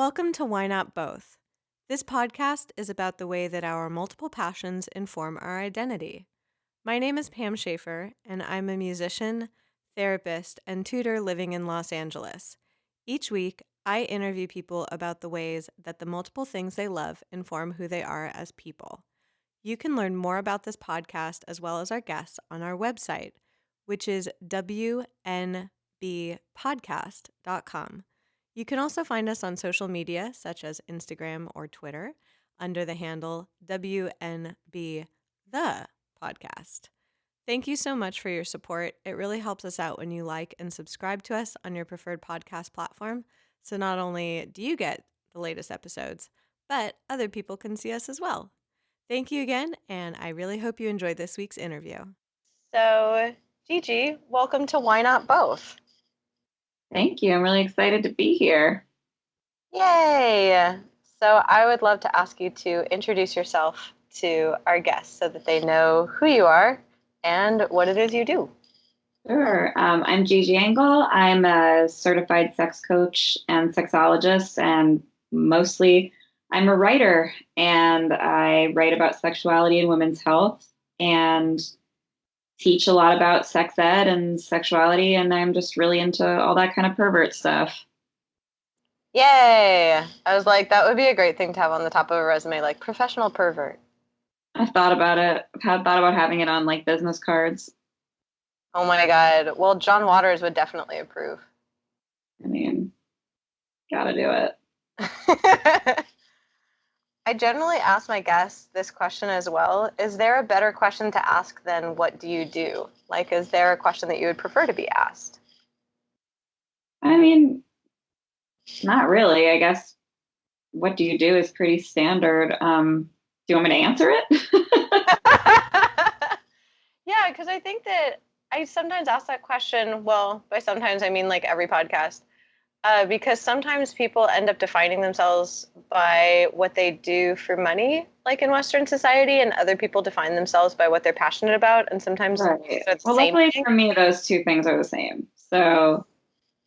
Welcome to Why Not Both? This podcast is about the way that our multiple passions inform our identity. My name is Pam Shaffer, and I'm a musician, therapist, and tutor living in Los Angeles. Each week, I interview people about the ways that the multiple things they love inform who they are as people. You can learn more about this podcast as well as our guests on our website, which is wnbpodcast.com. You can also find us on social media, such as Instagram or Twitter, under the handle WNB The Podcast. Thank you so much for your support. It really helps us out when you like and subscribe to us on your preferred podcast platform. So not only do you get the latest episodes, but other people can see us as well. Thank you again, and I really hope you enjoyed this week's interview. So, Gigi, welcome to Why Not Both? Thank you. I'm really excited to be here. Yay! So I would love to ask you to introduce yourself to our guests so that they know who you are and what it is you do. Sure. I'm Gigi Engle. I'm a certified sex coach and sexologist, and mostly I'm a writer, and I write about sexuality and women's health and teach a lot about sex ed and sexuality, and I'm just really into all that kind of pervert stuff. Yay! I was like, that would be a great thing to have on the top of a resume, like professional pervert. I've thought about it. I've thought about having it on like business cards. Oh my God. Well, John Waters would definitely approve. I mean, gotta do it. I generally ask my guests this question as well. Is there a better question to ask than what do you do? Like, is there a question that you would prefer to be asked? I mean, not really. I guess what do you do is pretty standard. Do you want me to answer it? Yeah, because I think that I sometimes ask that question. Well, by sometimes I mean like every podcast. Because sometimes people end up defining themselves by what they do for money, like in Western society, and other people define themselves by what they're passionate about. And sometimes Right. they're the Well, same luckily thing. for me, those two things are the same. So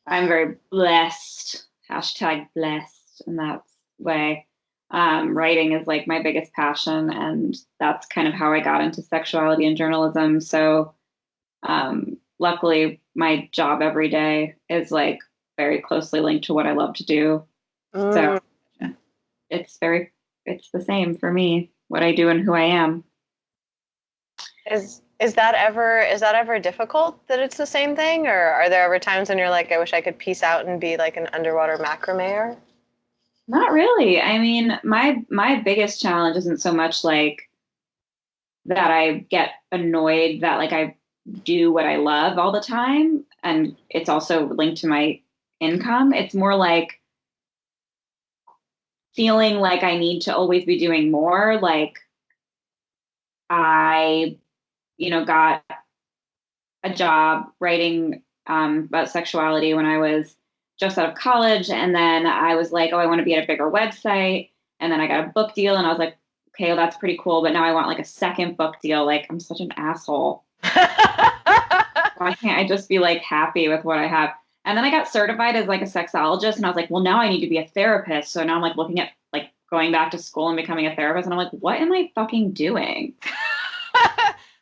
I'm very blessed, hashtag blessed in that way. Writing is like my biggest passion, and that's kind of how I got into sexuality and journalism. So luckily, my job every day is like very closely linked to what I love to do. So it's the same for me, what I do and who I am. Is that ever difficult that it's the same thing, or are there ever times when you're like, I wish I could peace out and be like an underwater macrameer? Not really. I mean, my biggest challenge isn't so much like that I get annoyed that like I do what I love all the time and it's also linked to my income. It's more like feeling like I need to always be doing more. Like I, got a job writing about sexuality when I was just out of college. And then I was like, oh, I want to be at a bigger website. And then I got a book deal and I was like, okay, well, that's pretty cool. But now I want like a second book deal. Like I'm such an asshole. Why can't I just be like happy with what I have? And then I got certified as like a sexologist and I was like, well, now I need to be a therapist. So now I'm like looking at like going back to school and becoming a therapist. And I'm like, what am I fucking doing?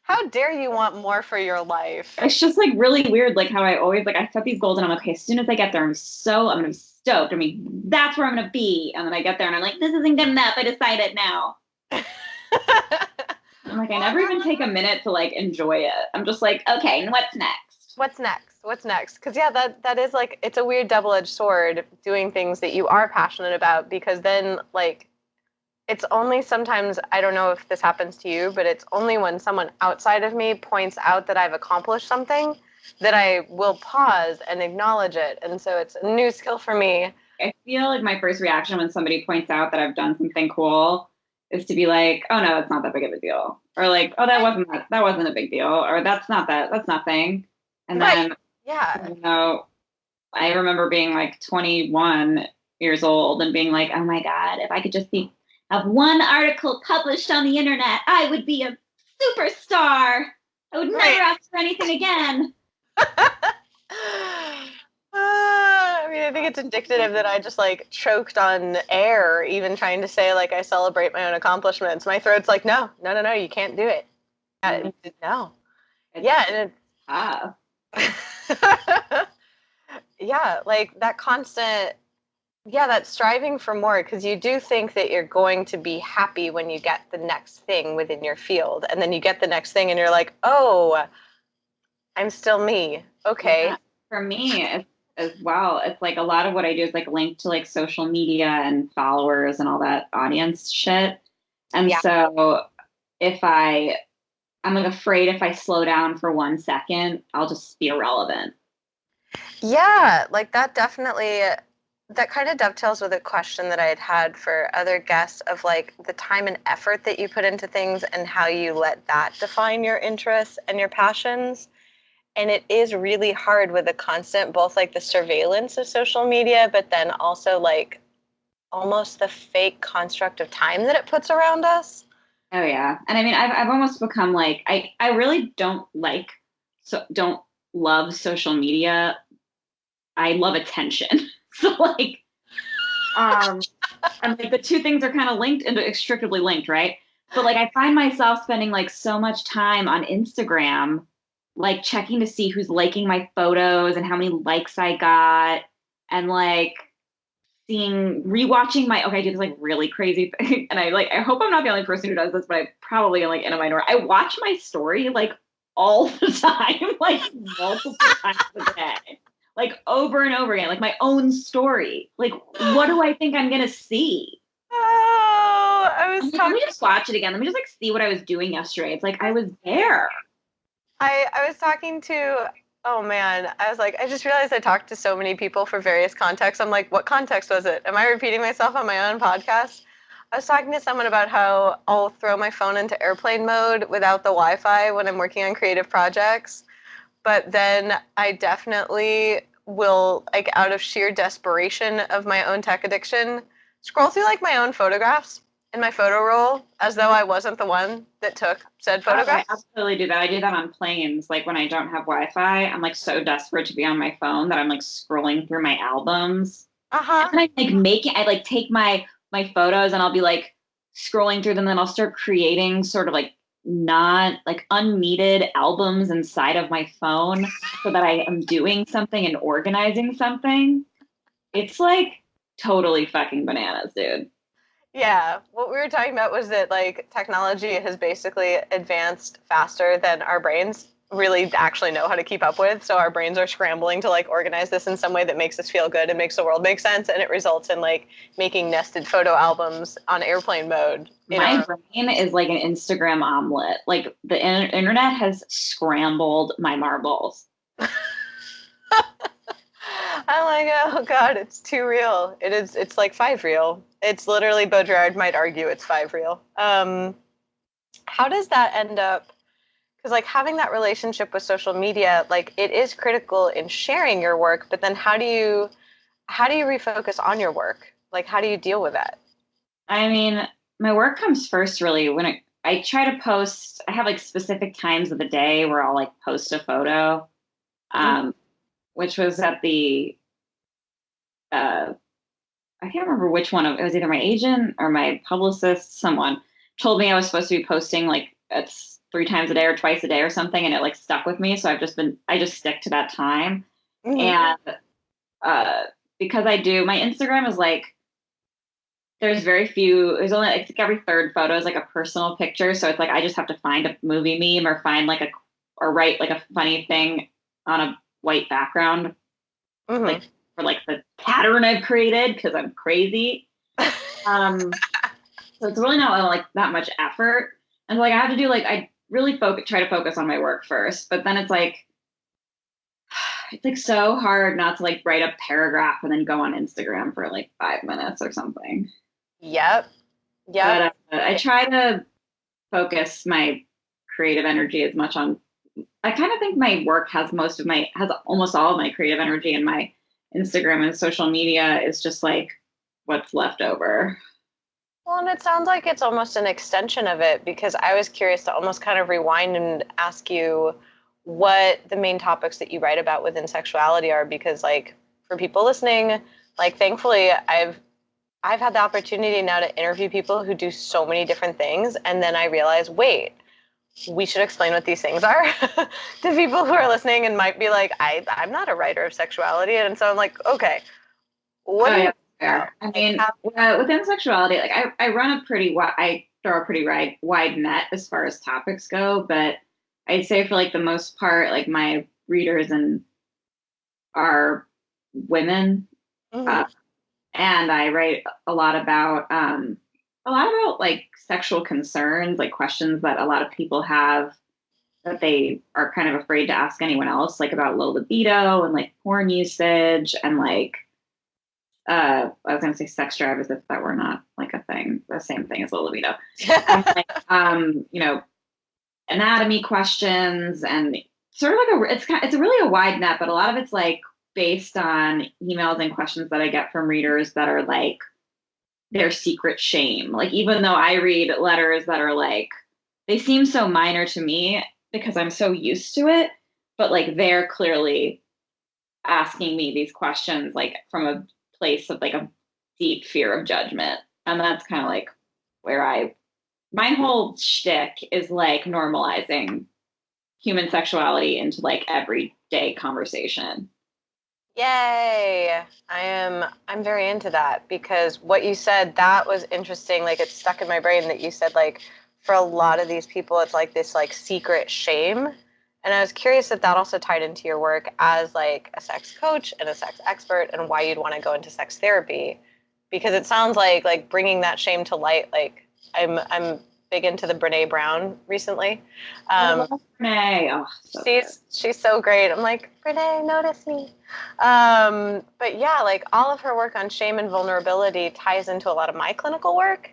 How dare you want more for your life? It's just like really weird, like how I always like I set these goals and I'm like, okay, as soon as I get there, I'm gonna be stoked. I mean, that's where I'm gonna be. And then I get there and I'm like, this isn't good enough. I decided now. I'm like, I never even take a minute to like enjoy it. I'm just like, okay, and what's next? What's next? What's next? Because yeah, that is like it's a weird double-edged sword doing things that you are passionate about because then like it's only sometimes, I don't know if this happens to you, but it's only when someone outside of me points out that I've accomplished something that I will pause and acknowledge it. And so it's a new skill for me. I feel like my first reaction when somebody points out that I've done something cool is to be like, oh no, that's not that big of a deal. Or like, oh, that wasn't a big deal. Or that's nothing. And then, yeah, I remember being like 21 years old and being like, oh my God, if I could just have one article published on the internet, I would be a superstar. I would never ask for anything again. I mean, I think it's indicative that I just like choked on air, even trying to say like I celebrate my own accomplishments. My throat's like, no, you can't do it. No. Yeah, and yeah, like that constant, that striving for more, because you do think that you're going to be happy when you get the next thing within your field, and then you get the next thing and you're like, oh, I'm still me. Okay. Yeah. For me, as well, it's like a lot of what I do is like linked to like social media and followers and all that audience shit. And so if I'm like afraid if I slow down for 1 second, I'll just be irrelevant. Yeah, like that definitely, that kind of dovetails with a question that I had for other guests of like the time and effort that you put into things and how you let that define your interests and your passions. And it is really hard with the constant, both like the surveillance of social media, but then also like almost the fake construct of time that it puts around us. Oh yeah. And I mean, I've almost become like, I really don't love social media. I love attention. So like, and like the two things are kind of linked and inextricably linked, right? But like, I find myself spending like so much time on Instagram, like checking to see who's liking my photos and how many likes I got, and like rewatching okay, I do this like really crazy thing, and I hope I'm not the only person who does this, but I probably am like in a minority. I watch my story like all the time, like multiple times a day, like over and over again, like my own story. Like, what do I think I'm gonna see? Oh, Let me just watch it again. Let me just like see what I was doing yesterday. It's like I was there. I was talking to, oh man, I was like, I just realized I talked to so many people for various contexts. I'm like, what context was it? Am I repeating myself on my own podcast? I was talking to someone about how I'll throw my phone into airplane mode without the Wi-Fi when I'm working on creative projects. But then I definitely will, like, out of sheer desperation of my own tech addiction, scroll through like my own photographs in my photo roll as though I wasn't the one that took said photographs. I absolutely do that. I do that on planes. Like when I don't have Wi-Fi, I'm like so desperate to be on my phone that I'm like scrolling through my albums. Uh-huh. And I like take my photos and I'll be like scrolling through them, and then I'll start creating sort of like not like unneeded albums inside of my phone so that I am doing something and organizing something. It's like totally fucking bananas, dude. Yeah, what we were talking about was that like technology has basically advanced faster than our brains really actually know how to keep up with. So our brains are scrambling to like organize this in some way that makes us feel good and makes the world make sense, and it results in like making nested photo albums on airplane mode. My brain is like an Instagram omelet. Like the internet has scrambled my marbles. I'm like, oh God, it's too real. It is. It's like 5 real. It's literally, Baudrillard might argue it's 5 real. How does that end up? Because like having that relationship with social media, like it is critical in sharing your work, but then how do you refocus on your work? Like how do you deal with that? I mean, my work comes first really when I try to post. I have like specific times of the day where I'll like post a photo, which was at the I can't remember which one. It was either my agent or my publicist. Someone told me I was supposed to be posting like it's 3 times a day or twice a day or something, and it like stuck with me. So I just stick to that time. And because I do, my Instagram is like, there's only like every third photo is like a personal picture. So it's like I just have to find a movie meme or find like or write like a funny thing on a white background. Like for like the pattern I've created because I'm crazy. So it's really not like that much effort. And like I have to do like I really try to focus on my work first, but then it's like so hard not to like write a paragraph and then go on Instagram for like 5 minutes or something. Yep. But I try to focus my creative energy as much on. I kind of think my work has almost all of my creative energy, and my Instagram and social media is just like what's left over. Well, and it sounds like it's almost an extension of it, because I was curious to almost kind of rewind and ask you what the main topics that you write about within sexuality are, because like for people listening, like thankfully I've had the opportunity now to interview people who do so many different things, and then I realize, wait, we should explain what these things are to people who are listening and might be like, I'm not a writer of sexuality, and so I'm like, okay, what do you fair. I mean, within sexuality, like I run a pretty wide, I throw a pretty wide net as far as topics go, but I'd say for like the most part, like my readers and are women, and I write a lot about like sexual concerns, like questions that a lot of people have that they are kind of afraid to ask anyone else, like about low libido and like porn usage and like I was gonna say sex drive as if that were not like a thing, the same thing as low libido. And like, anatomy questions and sort of like it's really a wide net, but a lot of it's like based on emails and questions that I get from readers that are like their secret shame. Like even though I read letters that are like they seem so minor to me because I'm so used to it, but like they're clearly asking me these questions like from a place of like a deep fear of judgment. And that's kind of like where my whole shtick is like normalizing human sexuality into like everyday conversation. Yay! I'm very into that because what you said, that was interesting. Like it stuck in my brain that you said like for a lot of these people it's like this like secret shame. And I was curious if that also tied into your work as like a sex coach and a sex expert and why you'd want to go into sex therapy. Because it sounds like bringing that shame to light, like I'm big into the Brene Brown recently. I love Brene. Oh, she's so great. I'm like, Brene, notice me. But yeah, like all of her work on shame and vulnerability ties into a lot of my clinical work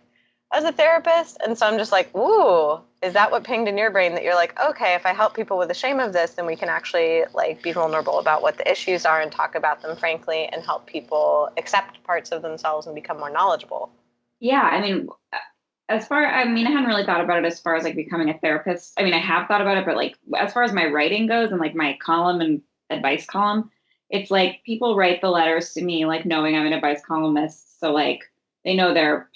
as a therapist. And so I'm just like, ooh, is that what pinged in your brain that you're like, okay, if I help people with the shame of this, then we can actually like be vulnerable about what the issues are and talk about them frankly and help people accept parts of themselves and become more knowledgeable. Yeah, I mean, I hadn't really thought about it as far as like becoming a therapist. I mean, I have thought about it, but like as far as my writing goes and like my column and advice column, it's like people write the letters to me like knowing I'm an advice columnist. So like they know their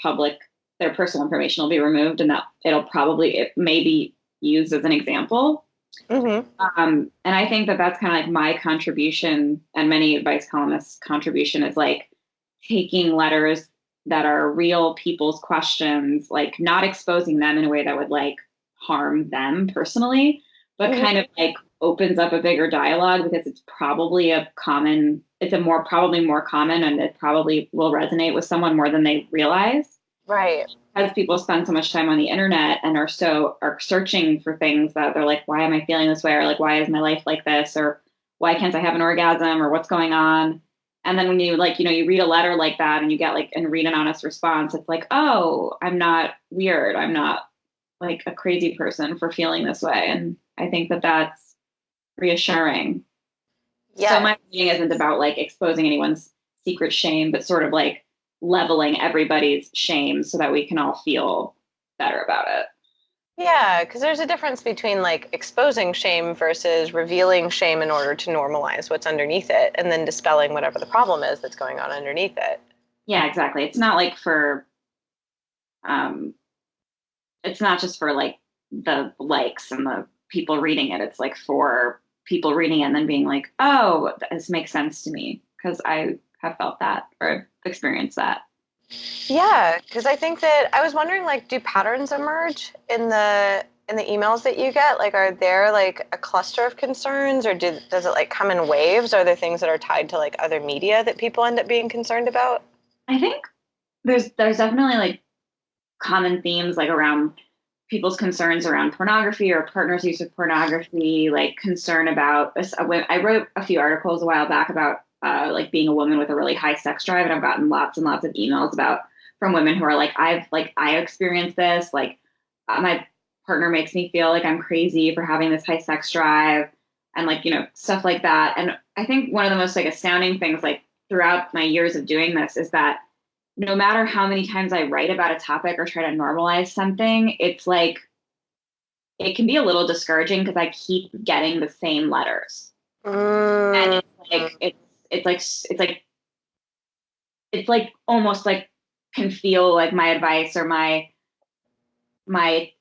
personal information will be removed and that it may be used as an example. Mm-hmm. And I think that that's kind of like my contribution and many advice columnists' contribution is like taking letters that are real people's questions, like not exposing them in a way that would like harm them personally, but kind of like opens up a bigger dialogue because it's probably probably more common and it probably will resonate with someone more than they realize. Right. Because people spend so much time on the internet and are searching for things that they're like, why am I feeling this way? Or like, why is my life like this? Or why can't I have an orgasm? Or what's going on? And then when you like, you read a letter like that and you get like, and read an honest response, it's like, oh, I'm not weird. I'm not like a crazy person for feeling this way. And I think that that's reassuring. Yeah. So my reading isn't about like exposing anyone's secret shame, but sort of like leveling everybody's shame so that we can all feel better about it. Yeah, because there's a difference between like exposing shame versus revealing shame in order to normalize what's underneath it and then dispelling whatever the problem is that's going on underneath it. Yeah, exactly. It's not like it's not just for like the likes and the people reading it. It's like for people reading it and then being like, oh, this makes sense to me because I have felt that or experienced that. Yeah, because I think that I was wondering, like, do patterns emerge in the emails that you get? Like, are there like a cluster of concerns, or does it like come in waves? Are there things that are tied to like other media that people end up being concerned about? I think there's definitely like common themes like around people's concerns around pornography or partners' use of pornography, like concern about. I wrote a few articles a while back about like being a woman with a really high sex drive, and I've gotten lots and lots of emails from women who are like, I experienced this, like my partner makes me feel like I'm crazy for having this high sex drive, and like stuff like that. And I think one of the most like astounding things like throughout my years of doing this is that no matter how many times I write about a topic or try to normalize something, it's like it can be a little discouraging because I keep getting the same letters. And it's like it's like almost like can feel like my advice or my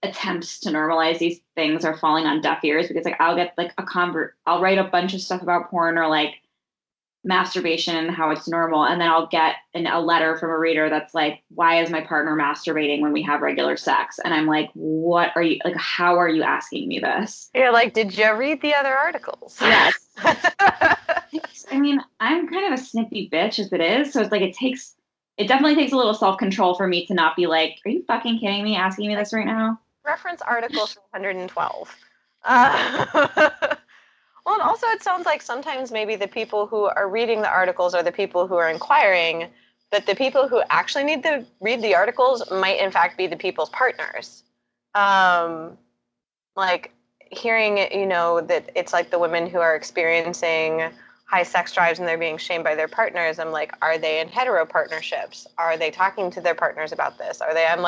attempts to normalize these things are falling on deaf ears, because like I'll get like I'll write a bunch of stuff about porn or like masturbation and how it's normal, and then I'll get a letter from a reader that's like, why is my partner masturbating when we have regular sex? And I'm like, what are you, like, how are you asking me this? You're like, did you read the other articles? Yes. I mean, I'm kind of a snippy bitch as it is, so it's like it definitely takes a little self-control for me to not be like, are you fucking kidding me asking me this right now? Reference article 312. Uh, well, and also it sounds like sometimes maybe the people who are reading the articles are the people who are inquiring, but the people who actually need to read the articles might in fact be the people's partners. Like hearing, that it's like the women who are experiencing high sex drives and they're being shamed by their partners. I'm like, are they in hetero partnerships? Are they talking to their partners about this? I'm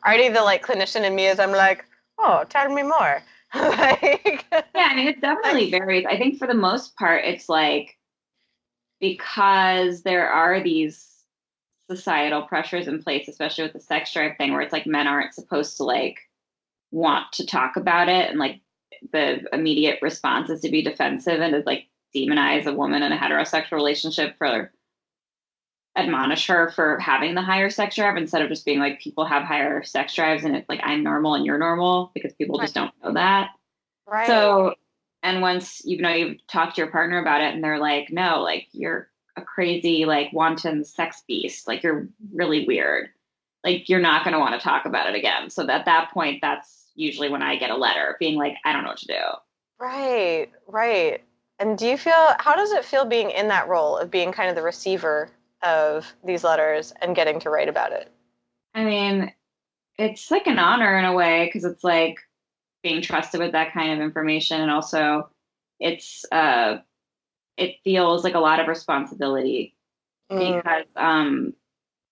already the like clinician in me is I'm like, oh, tell me more. Like, Yeah, I mean, it definitely varies. I think for the most part, it's like, because there are these societal pressures in place, especially with the sex drive thing, where it's like men aren't supposed to like want to talk about it, and like the immediate response is to be defensive and to like demonize a woman in a heterosexual relationship, for admonish her for having the higher sex drive, instead of just being like, people have higher sex drives and it's like, I'm normal and you're normal, because people just don't know that. right. So, and once you've talked to your partner about it and they're like, no, like you're a crazy, like wanton sex beast, like you're really weird, like you're not going to want to talk about it again. So at that point, that's usually when I get a letter being like, I don't know what to do. Right, right. And how does it feel being in that role of being kind of the receiver of these letters and getting to write about it? I mean, it's like an honor in a way, because it's like being trusted with that kind of information. And also it's, it feels like a lot of responsibility, because,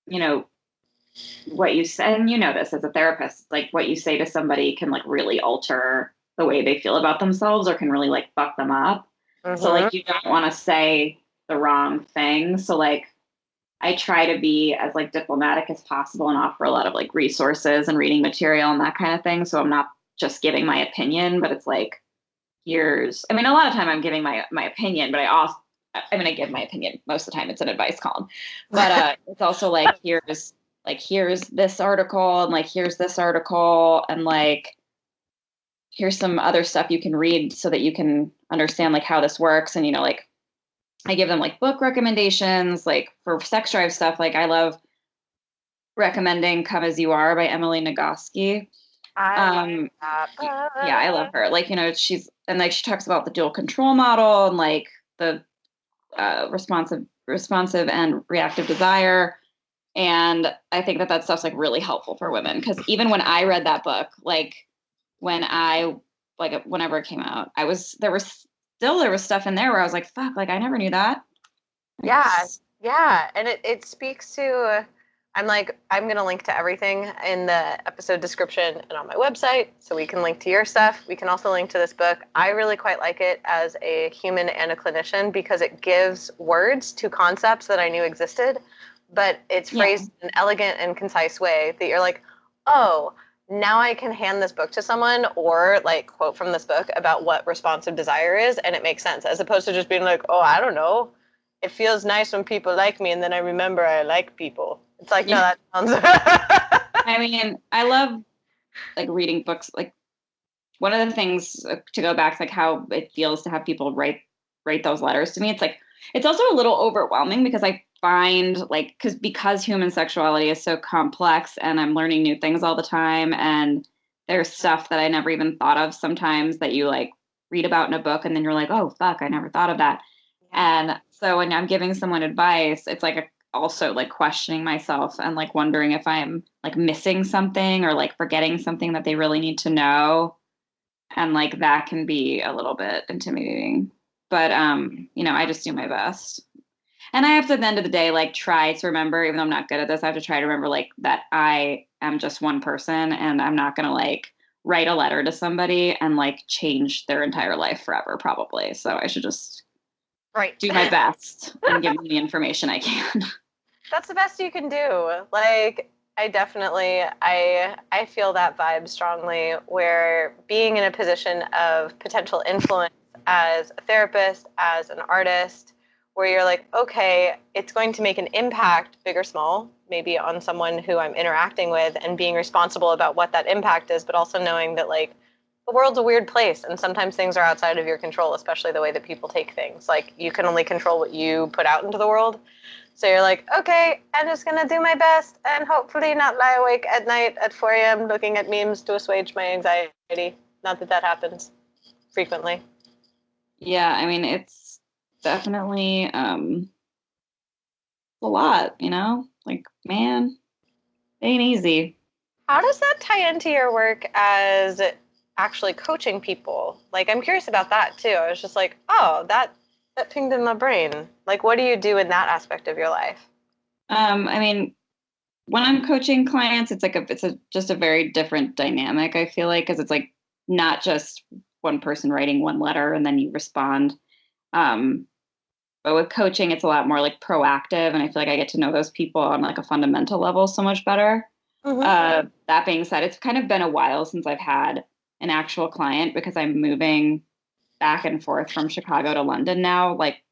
you know, what you say, and this as a therapist, like what you say to somebody can like really alter the way they feel about themselves, or can really like fuck them up. So like you don't want to say the wrong thing. So like I try to be as like diplomatic as possible and offer a lot of like resources and reading material and that kind of thing. So I'm not just giving my opinion, but it's like, I mean, a lot of time I'm giving my opinion, but I give my opinion most of the time. It's an advice column, but it's also like, here's this article, and like here's this article, and like here's some other stuff you can read so that you can understand like how this works. And like I give them like book recommendations, like for sex drive stuff. Like I love recommending "Come as You Are" by Emily Nagoski. I love that. Yeah, I love her. Like, she talks about the dual control model and like the responsive and reactive desire. And I think that stuff's like really helpful for women, because even when I read that book, like whenever it came out, there was stuff in there where I was like, fuck, like I never knew that. Yeah, yeah. And it speaks to, I'm going to link to everything in the episode description and on my website. So we can link to your stuff. We can also link to this book. I really quite like it as a human and a clinician, because it gives words to concepts that I knew existed, but it's phrased in an elegant and concise way that you're like, oh, now I can hand this book to someone or like quote from this book about what responsive desire is, and it makes sense, as opposed to just being like, oh, I don't know. It feels nice when people like me, and then I remember I like people. It's like, no, that sounds. I mean, I love like reading books. Like one of the things to go back to like how it feels to have people write those letters to me. It's like, it's also a little overwhelming, because I find like, because human sexuality is so complex and I'm learning new things all the time. And there's stuff that I never even thought of sometimes that you like read about in a book, and then you're like, oh, fuck, I never thought of that. And so when I'm giving someone advice, it's like also like questioning myself and like wondering if I'm like missing something or like forgetting something that they really need to know. And like that can be a little bit intimidating. But I just do my best. And I have to, at the end of the day, like try to remember, even though I'm not good at this, I have to try to remember like that I am just one person, and I'm not gonna like write a letter to somebody and like change their entire life forever, probably. So I should just Right. do my best and give them the information I can. That's the best you can do. Like, I feel that vibe strongly, where being in a position of potential influence as a therapist, as an artist, where you're like, okay, it's going to make an impact, big or small, maybe on someone who I'm interacting with, and being responsible about what that impact is, but also knowing that, like, the world's a weird place and sometimes things are outside of your control, especially the way that people take things. Like, you can only control what you put out into the world. So you're like, okay, I'm just going to do my best and hopefully not lie awake at night at 4 a.m. looking at memes to assuage my anxiety. Not that that happens frequently. Yeah, I mean, it's definitely a lot, like, man, it ain't easy. How does that tie into your work as actually coaching people? Like, I'm curious about that too. I was just like, oh, that pinged in my brain. Like, what do you do in that aspect of your life? I mean, when I'm coaching clients, just a very different dynamic, I feel like, because it's like not just one person writing one letter and then you respond. Um, but with coaching, it's a lot more like proactive, and I feel like I get to know those people on like a fundamental level so much better. That being said, it's kind of been a while since I've had an actual client because I'm moving back and forth from Chicago to London now, like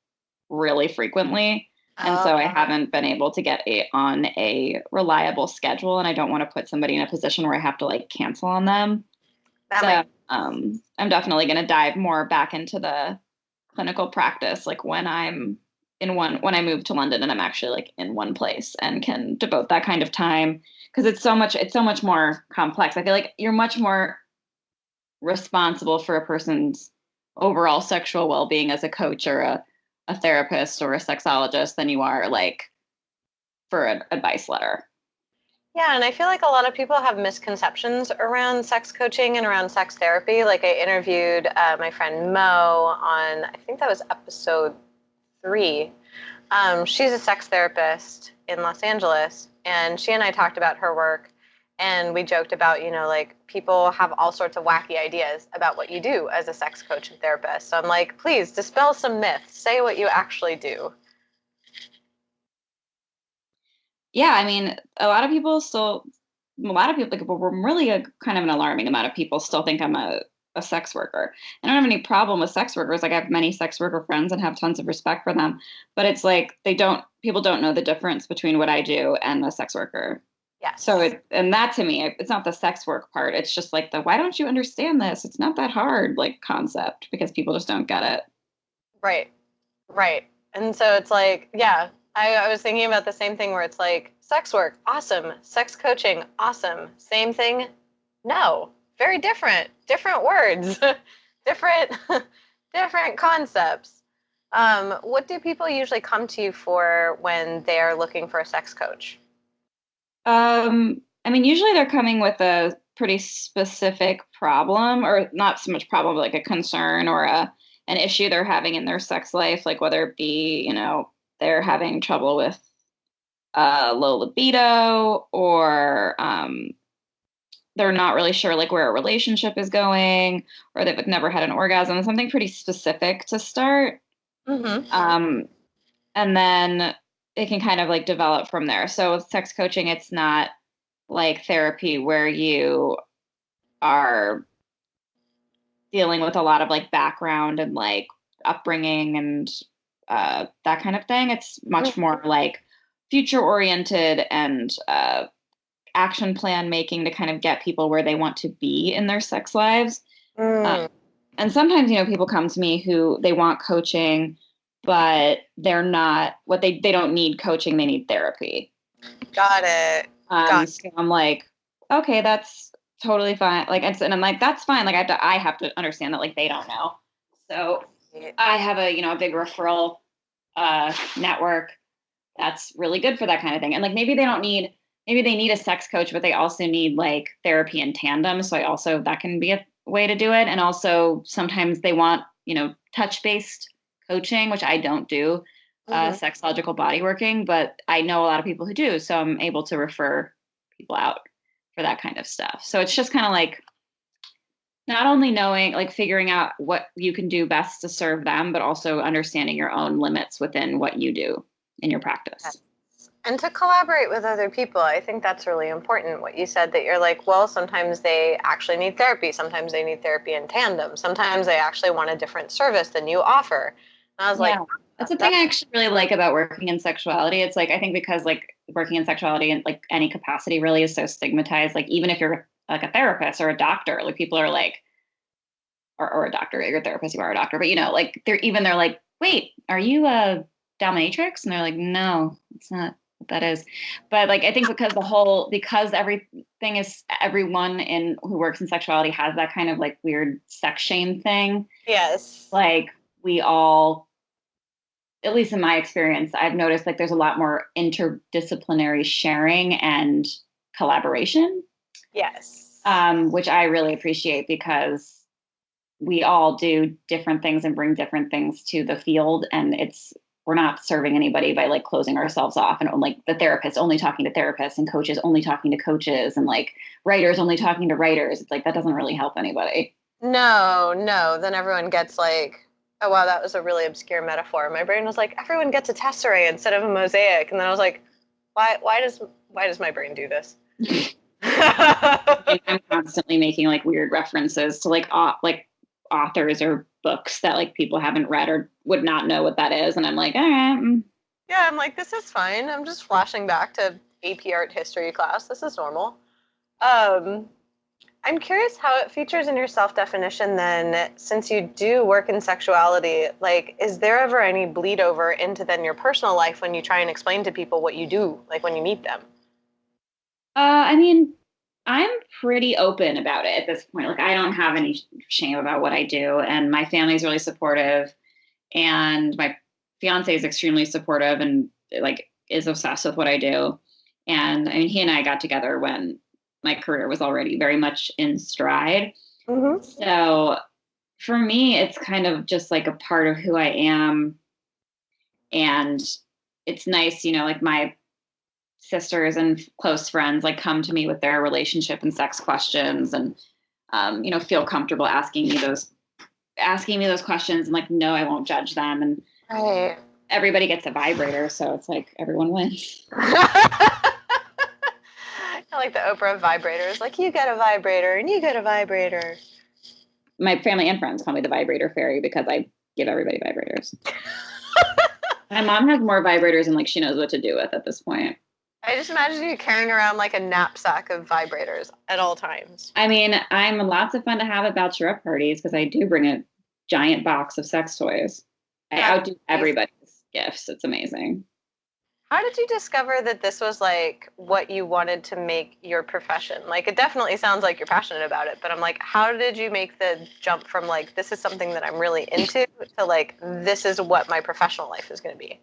really frequently. And so I haven't been able to get on a reliable schedule, and I don't want to put somebody in a position where I have to like cancel on them. So I'm definitely going to dive more back into the clinical practice, like when when I move to London and I'm actually like in one place and can devote that kind of time, because it's so much more complex. I feel like you're much more responsible for a person's overall sexual well-being as a coach or a therapist or a sexologist than you are like for an advice letter. Yeah, and I feel like a lot of people have misconceptions around sex coaching and around sex therapy. Like, I interviewed my friend Mo on, I think that was episode 3. She's a sex therapist in Los Angeles, and she and I talked about her work, and we joked about, like, people have all sorts of wacky ideas about what you do as a sex coach and therapist. So I'm like, please dispel some myths. Say what you actually do. Yeah, I mean, a lot of people, like, well, really a kind of an alarming amount of people still think I'm a sex worker. I don't have any problem with sex workers. Like, I have many sex worker friends and have tons of respect for them. But it's like people don't know the difference between what I do and a sex worker. Yes. So and that to me, it's not the sex work part. It's just like why don't you understand this? It's not that hard, like, concept, because people just don't get it. Right. Right. And so it's like, yeah, I was thinking about the same thing where it's like, sex work, awesome. Sex coaching, awesome. Same thing? No. Very different. Different words. different different concepts. What do people usually come to you for when they're looking for a sex coach? I mean, usually they're coming with a pretty specific problem, or not so much problem, but like a concern or an issue they're having in their sex life, like whether it be, they're having trouble with low libido, or they're not really sure like where a relationship is going, or they've like, never had an orgasm, something pretty specific to start. Mm-hmm. And then it can kind of like develop from there. So with sex coaching, it's not like therapy where you are dealing with a lot of like background and like upbringing and that kind of thing. It's much more like future oriented and action plan making to kind of get people where they want to be in their sex lives. And sometimes, people come to me who they want coaching, but they're not they don't need coaching. They need therapy. Got it. So I'm like, okay, that's totally fine. Like, and I'm like, that's fine. Like, I have to understand that, like, they don't know. So I have a big referral network that's really good for that kind of thing. And like, maybe they need a sex coach, but they also need like therapy in tandem. So that can be a way to do it. And also sometimes they want, touch-based coaching, which I don't do, sexological body working, but I know a lot of people who do. So I'm able to refer people out for that kind of stuff. So it's just kind of like, not only knowing, like figuring out what you can do best to serve them, but also understanding your own limits within what you do in your practice. And to collaborate with other people, I think that's really important. What you said, that you're like, well, sometimes they actually need therapy. Sometimes they need therapy in tandem. Sometimes they actually want a different service than you offer. And I was like, Yeah. That's the thing I actually really like about working in sexuality. It's like, I think because like working in sexuality in like any capacity really is so stigmatized. Like even if you're like a therapist or a doctor, like people are like, or a doctor, you're a therapist, you are a doctor, but like they're like, wait, are you a dominatrix? And they're like, no, it's not what that is. But like, I think because everything is, everyone who works in sexuality has that kind of like weird sex shame thing. yes. Like we all, at least in my experience, I've noticed like there's a lot more interdisciplinary sharing and collaboration. Yes. Which I really appreciate because we all do different things and bring different things to the field. And we're not serving anybody by like closing ourselves off and like the therapist only talking to therapists and coaches only talking to coaches and like writers only talking to writers. It's like, that doesn't really help anybody. No, no. Then everyone gets like, oh wow, that was a really obscure metaphor. My brain was like, everyone gets a tesseract instead of a mosaic, and then I was like, why does my brain do this? I'm constantly making like weird references to like authors or books that like people haven't read or would not know what that is, and I'm like, all right. Yeah, I'm like, this is fine. I'm just flashing back to AP art history class. This is normal. Um, I'm curious how it features in your self-definition then, since you do work in sexuality, like, is there ever any bleed over into then your personal life when you try and explain to people what you do, like when you meet them? I mean, I'm pretty open about it at this point. Like, I don't have any shame about what I do, and my family's really supportive, and my fiance is extremely supportive and like is obsessed with what I do. And I mean, he and I got together when my career was already very much in stride. Mm-hmm. So for me, it's kind of just like a part of who I am, and it's nice, like my sisters and close friends like come to me with their relationship and sex questions and feel comfortable asking me those questions and like no, I won't judge them, and Right. everybody gets a vibrator, so it's like everyone wins. I like the Oprah vibrators. Like, you get a vibrator and you get a vibrator. My family and friends call me the vibrator fairy because I give everybody vibrators. My mom has more vibrators and like she knows what to do with at this point. I just imagine you carrying around like a knapsack of vibrators at all times. I mean, I'm lots of fun to have at bachelorette parties because I do bring a giant box of sex toys. I outdo everybody's gifts. It's amazing. How did you discover that this was like what you wanted to make your profession? Like, it definitely sounds like you're passionate about it, but I'm like, how did you make the jump from like, this is something that I'm really into, to like, this is what my professional life is going to be?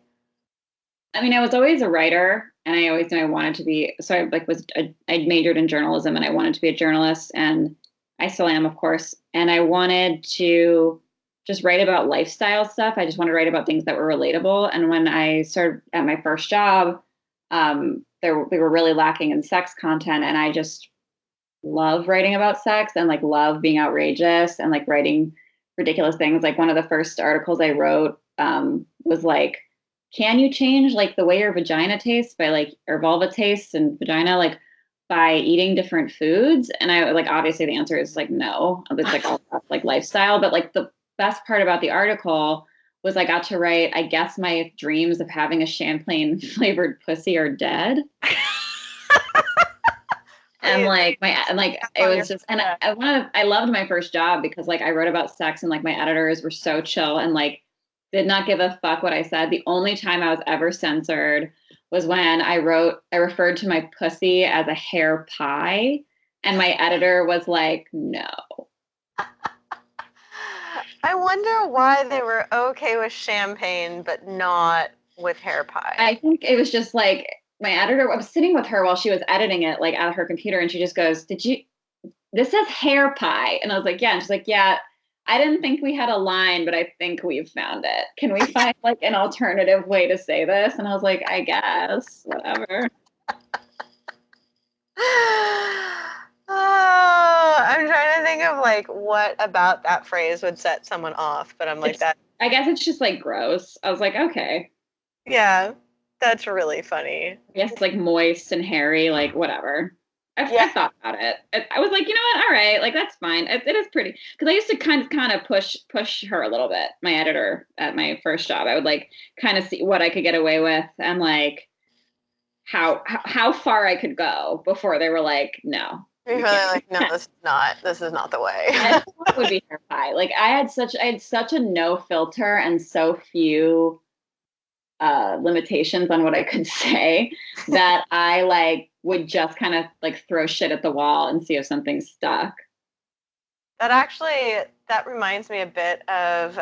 I mean, I was always a writer, and I always knew I wanted to be. So I majored in journalism, and I wanted to be a journalist, and I still am, of course. And I wanted to just write about lifestyle stuff. I just wanted to write about things that were relatable. And when I started at my first job, we were really lacking in sex content, and I just love writing about sex and like love being outrageous and like writing ridiculous things. Like one of the first articles I wrote was like, can you change like the way your vagina tastes by like, or vulva tastes and vagina, like by eating different foods? And I like, obviously the answer is like, no, it's like all about like lifestyle. But like the best part about the article was I got to write, I guess my dreams of having a champagne flavored pussy are dead. And like it was just, and I loved my first job because like I wrote about sex and like my editors were so chill and like did not give a fuck what I said. The only time I was ever censored was when I referred to my pussy as a hair pie, and my editor was like, no. I wonder why they were okay with champagne, but not with hair pie. I think it was just like my editor, I was sitting with her while she was editing it, like at her computer, and she just goes, this says hair pie. And I was like, yeah. And she's like, yeah, I didn't think we had a line, but I think we've found it. Can we find like an alternative way to say this? And I was like, I guess, whatever. Oh, I'm trying to think of like what about that phrase would set someone off, but I'm like that. I guess it's just like gross. I was like, okay. Yeah, that's really funny. I guess it's like moist and hairy, like whatever. I thought about it. I was like, you know what? All right, like that's fine. It is pretty because I used to kind of push her a little bit. My editor at my first job, I would like kind of see what I could get away with and like how far I could go before they were like, no. You're You really can't. like, no, this is not the way. I thought it would be her pie. Like I had such a no filter and so few limitations on what I could say that I like would just kind of like throw shit at the wall and see if something stuck. That reminds me a bit of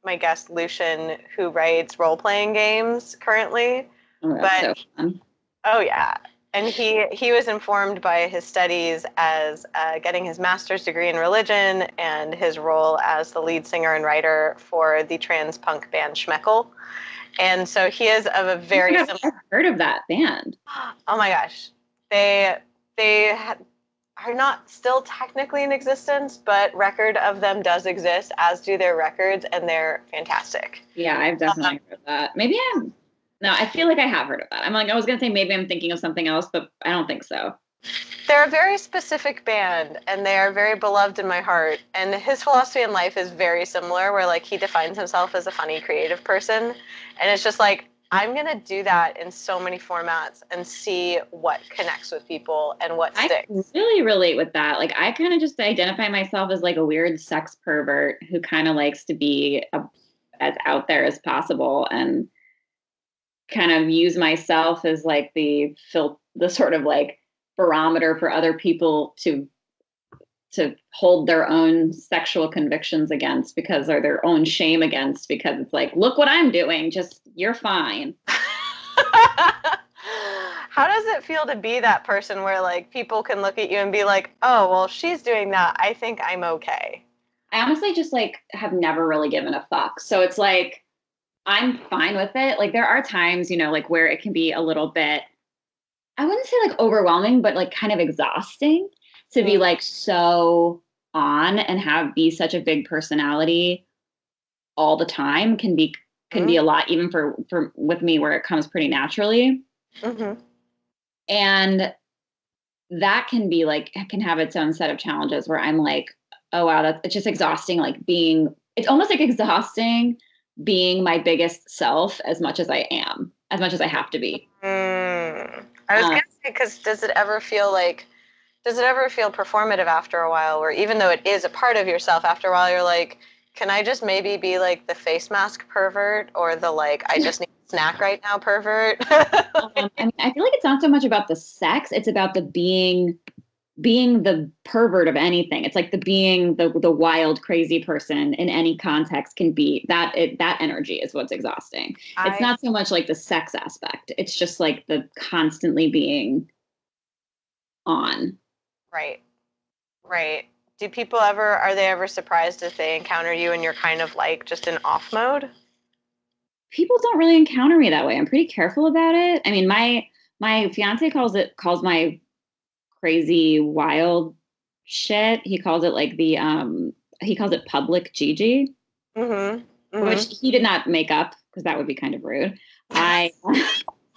my guest Lucian, who writes role-playing games currently. Oh, that's so fun. Oh yeah, and he was informed by his studies as getting his master's degree in religion and his role as the lead singer and writer for the trans punk band Schmeckel. And so he is of a very similar. I've heard of that band. Oh my gosh, they are not still technically in existence, but record of them does exist, as do their records, and they're fantastic. Yeah, I've definitely heard of that. No, I feel like I have heard of that. I was gonna say maybe I'm thinking of something else, but I don't think so. They're a very specific band, and they are very beloved in my heart. And his philosophy in life is very similar, where like he defines himself as a funny, creative person, and it's just like I'm gonna do that in so many formats and see what connects with people and what sticks. I really relate with that. Like I kind of just identify myself as like a weird sex pervert who kind of likes to be as out there as possible and kind of use myself as like the sort of like barometer for other people to hold their own sexual convictions against or their own shame against because it's like, look what I'm doing, just you're fine. How does it feel to be that person where like people can look at you and be like, oh, well, she's doing that, I think I'm okay? I honestly just like have never really given a fuck. So it's like I'm fine with it. Like there are times, like where it can be a little bit, I wouldn't say like overwhelming, but like kind of exhausting to be like so on and be such a big personality all the time can be a lot, even for with me where it comes pretty naturally. Mm-hmm. And that can be like, can have its own set of challenges where I'm like, oh wow, it's just exhausting. Like it's almost like exhausting being my biggest self as much as I have to be. I was gonna say, because does it ever feel performative after a while, where even though it is a part of yourself, after a while you're like, can I just maybe be like the face mask pervert or the like I just need a snack right now pervert? I feel like it's not so much about the sex, it's about the being the pervert of anything. It's like being the wild, crazy person in any context can be that energy is what's exhausting. It's not so much like the sex aspect. It's just like the constantly being on. Right. Are they ever surprised if they encounter you and you're kind of like just in off mode? People don't really encounter me that way. I'm pretty careful about it. I mean, my fiance calls my crazy wild shit. He calls it like he calls it public Gigi, which he did not make up because that would be kind of rude. I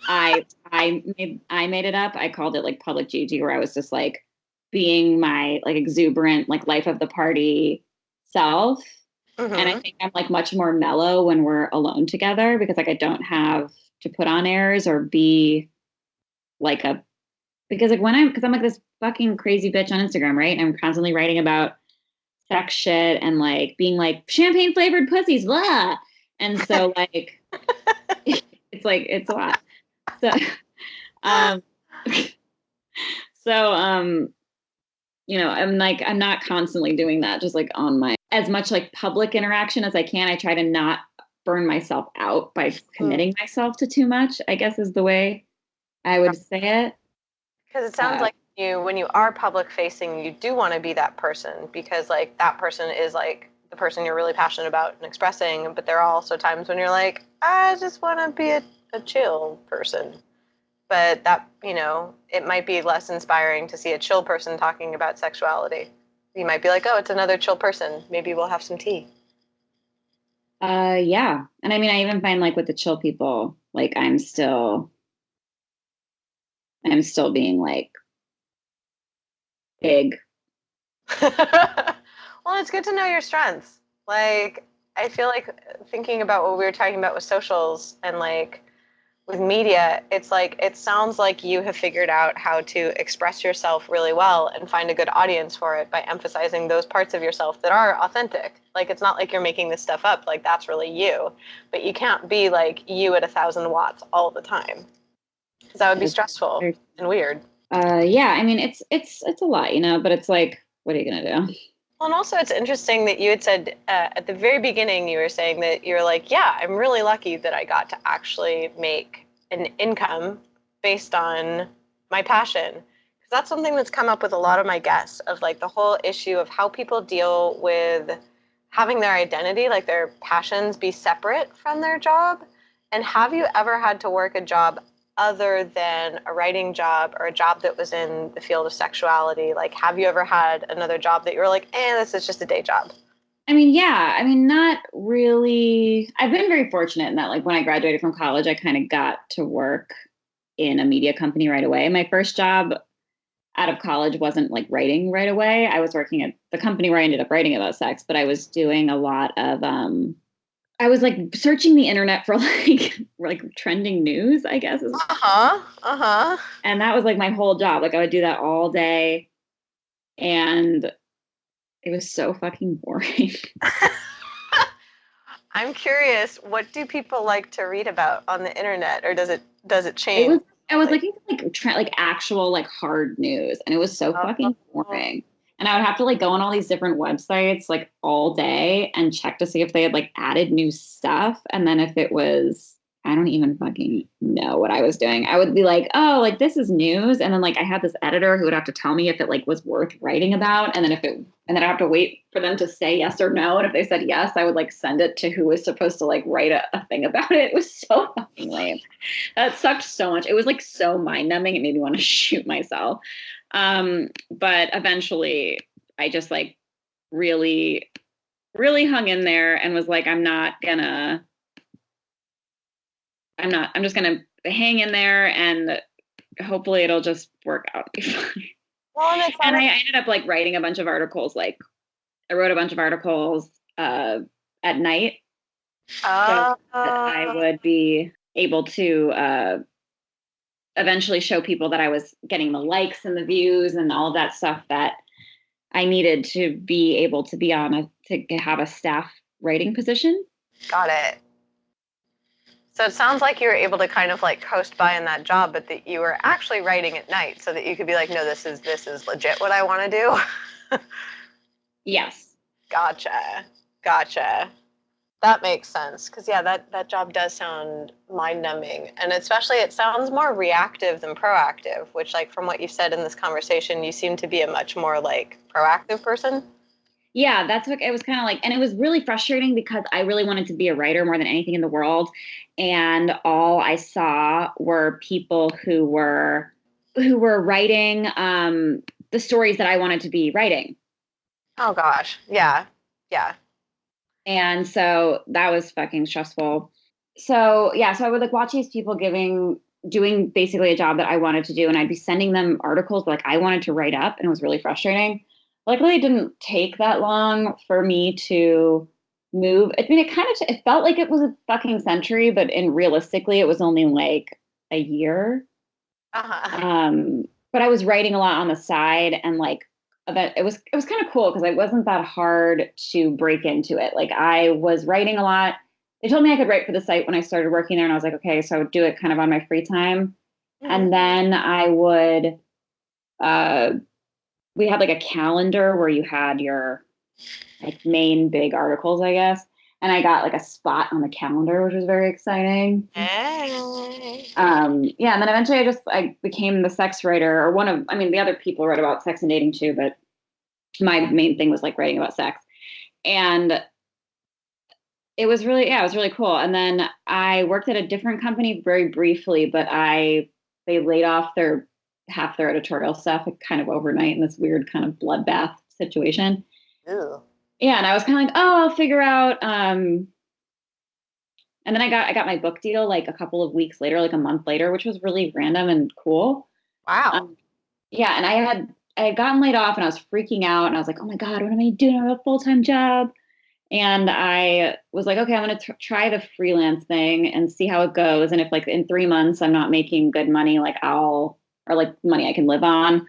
made it up. I called it like public Gigi, where I was just like being my like exuberant, like life of the party self. And I think I'm like much more mellow when we're alone together because like I don't have to put on airs or be like because like I'm like this fucking crazy bitch on Instagram, right? I'm constantly writing about sex shit and like being like champagne flavored pussies, blah. And so like it's a lot. So I'm not constantly doing that, just like on my as much like public interaction as I can. I try to not burn myself out by committing myself to too much, I guess is the way I would say it. Because it sounds like when you are public facing, you do want to be that person because like that person is like the person you're really passionate about and expressing. But there are also times when you're like, I just want to be a chill person. but that, it might be less inspiring to see a chill person talking about sexuality. You might be like, oh, it's another chill person. Maybe we'll have some tea. Yeah. And I mean, I even find like with the chill people, like I'm still being like big. Well, it's good to know your strengths. Like, I feel like thinking about what we were talking about with socials and like with media, it's like it sounds like you have figured out how to express yourself really well and find a good audience for it by emphasizing those parts of yourself that are authentic. Like, it's not like you're making this stuff up, like that's really you, but you can't be like you at 1,000 watts all the time, because that would be stressful and weird. Yeah, I mean it's a lot, but it's like, what are you gonna do? Well, and also it's interesting that you had said at the very beginning, you were saying that you're like, yeah, I'm really lucky that I got to actually make an income based on my passion. Because that's something that's come up with a lot of my guests, of like the whole issue of how people deal with having their identity, like their passions, be separate from their job. And have you ever had to work a job other than a writing job or a job that was in the field of sexuality? Like, have you ever had another job that you were like, this is just a day job? I mean, yeah, I mean, not really. I've been very fortunate in that, like, when I graduated from college, I kind of got to work in a media company right away. My first job out of college wasn't like writing right away. I was working at the company where I ended up writing about sex, but I was doing a lot of I was like searching the internet for like trending news, I guess. And that was like my whole job. Like I would do that all day, and it was so fucking boring. I'm curious, what do people like to read about on the internet, or does it change? I was looking for like actual like hard news, and it was so fucking boring. And I would have to like go on all these different websites like all day and check to see if they had like added new stuff. And then if it was, I don't even fucking know what I was doing. I would be like, oh, like this is news. And then like I had this editor who would have to tell me if it like was worth writing about. And then I have to wait for them to say yes or no. And if they said yes, I would like send it to who was supposed to like write a thing about it. It was so fucking lame. That sucked so much. It was like so mind numbing. It made me want to shoot myself. But eventually I just like really, really hung in there and was like, I'm just going to hang in there and hopefully it'll just work out. Well, and I ended up like writing a bunch of articles. Like I wrote a bunch of articles at night. So that I would be able to eventually show people that I was getting the likes and the views and all of that stuff that I needed to be able to be on to have a staff writing position. Got it. So it sounds like you were able to kind of like coast by in that job, but that you were actually writing at night so that you could be like, no, this is legit what I want to do. Yes. Gotcha. That makes sense. Because, yeah, that job does sound mind-numbing. And especially it sounds more reactive than proactive, which, like, from what you said in this conversation, you seem to be a much more, like, proactive person. Yeah, that's what it was kind of like. And it was really frustrating because I really wanted to be a writer more than anything in the world. And all I saw were people who were writing the stories that I wanted to be writing. Oh, gosh. Yeah. Yeah. And so that was fucking stressful. So yeah, so I would like watch these people doing basically a job that I wanted to do, and I'd be sending them articles like I wanted to write up, and it was really frustrating. Luckily, it didn't take that long for me to move. I mean, it felt like it was a fucking century, but realistically, it was only like a year. But I was writing a lot on the side, and like that it was kind of cool because it wasn't that hard to break into it. Like I was writing a lot. They told me I could write for the site when I started working there, and I was like, okay, so I would do it kind of on my free time. And then I would we had like a calendar where you had your like main big articles, I guess. And I got like a spot on the calendar, which was very exciting. Yeah, and then eventually I became the sex writer, or the other people wrote about sex and dating too, but my main thing was like writing about sex. And it was really cool. And then I worked at a different company very briefly, but I they laid off half their editorial staff like, kind of overnight in this weird kind of bloodbath situation. Ew. Yeah, and I was kind of like, oh, I'll figure out. And then I got my book deal like a couple of weeks later, like a month later, which was really random and cool. Wow. Yeah, and I had gotten laid off and I was freaking out and I was like, oh my God, what am I doing? I have a full-time job. And I was like, okay, I'm going to try the freelance thing and see how it goes. And if like in 3 months I'm not making good money, like or like money I can live on,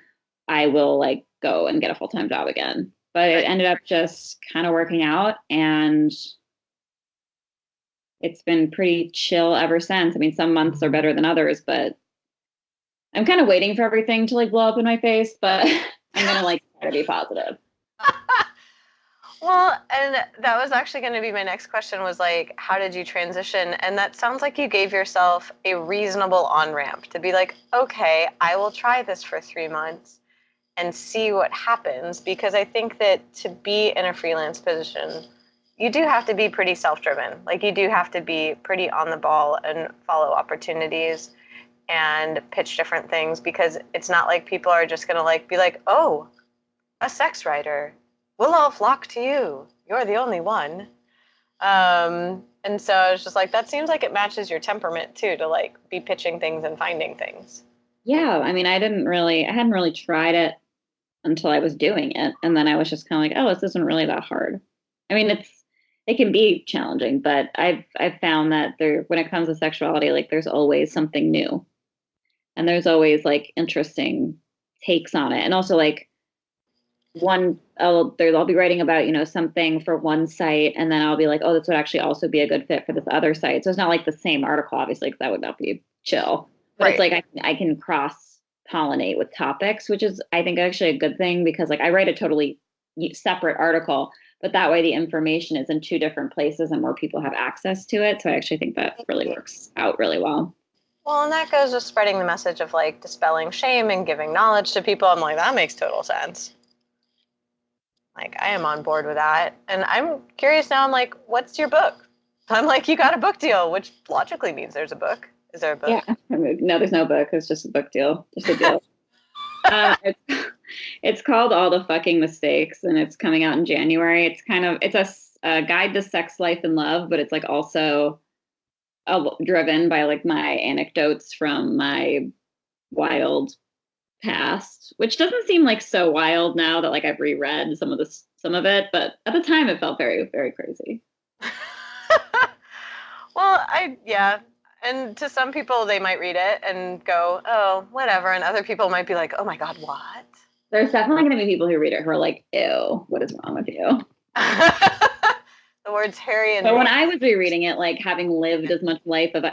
I will like go and get a full-time job again. But it ended up just kind of working out, and it's been pretty chill ever since. I mean, some months are better than others, but I'm kind of waiting for everything to like blow up in my face, but I'm going to like try to be positive. Well, and that was actually going to be my next question was like, how did you transition? And that sounds like you gave yourself a reasonable on-ramp to be like, okay, I will try this for 3 months and see what happens. Because I think that to be in a freelance position, you do have to be pretty self-driven. Like you do have to be pretty on the ball and follow opportunities and pitch different things, because it's not like people are just going to like be like, oh, a sex writer. We'll all flock to you. You're the only one. And so I was just like, that seems like it matches your temperament too, to like be pitching things and finding things. Yeah, I mean, I hadn't really tried it until I was doing it. And then I was just kind of like, oh, this isn't really that hard. I mean, it can be challenging, but I've found that when it comes to sexuality, like there's always something new. And there's always like interesting takes on it. And also like I'll be writing about, something for one site, and then I'll be like, oh, this would actually also be a good fit for this other site. So it's not like the same article, obviously, because that would not be chill. But It's like I can cross pollinate with topics, which is, I think, actually a good thing, because like I write a totally separate article, but that way the information is in 2 different places and more people have access to it. So I actually think that really works out really well. Well, and that goes with spreading the message of like dispelling shame and giving knowledge to people. I'm like, that makes total sense. Like, I am on board with that. And I'm curious now, I'm like, what's your book? I'm like, you got a book deal, which logically means there's a book. Is there a book? Yeah. No, there's no book. It's just a book deal. Just a deal. It's called All the Fucking Mistakes, and it's coming out in January. It's a guide to sex life and love, but it's like also driven by like my anecdotes from my wild past, which doesn't seem like so wild now that like I've reread some of it, but at the time it felt very, very crazy. Well, yeah. And to some people, they might read it and go, oh, whatever. And other people might be like, oh my God, what? There's definitely going to be people who read it who are like, ew, what is wrong with you? The words Harry and But when I was rereading it, like having lived as much life and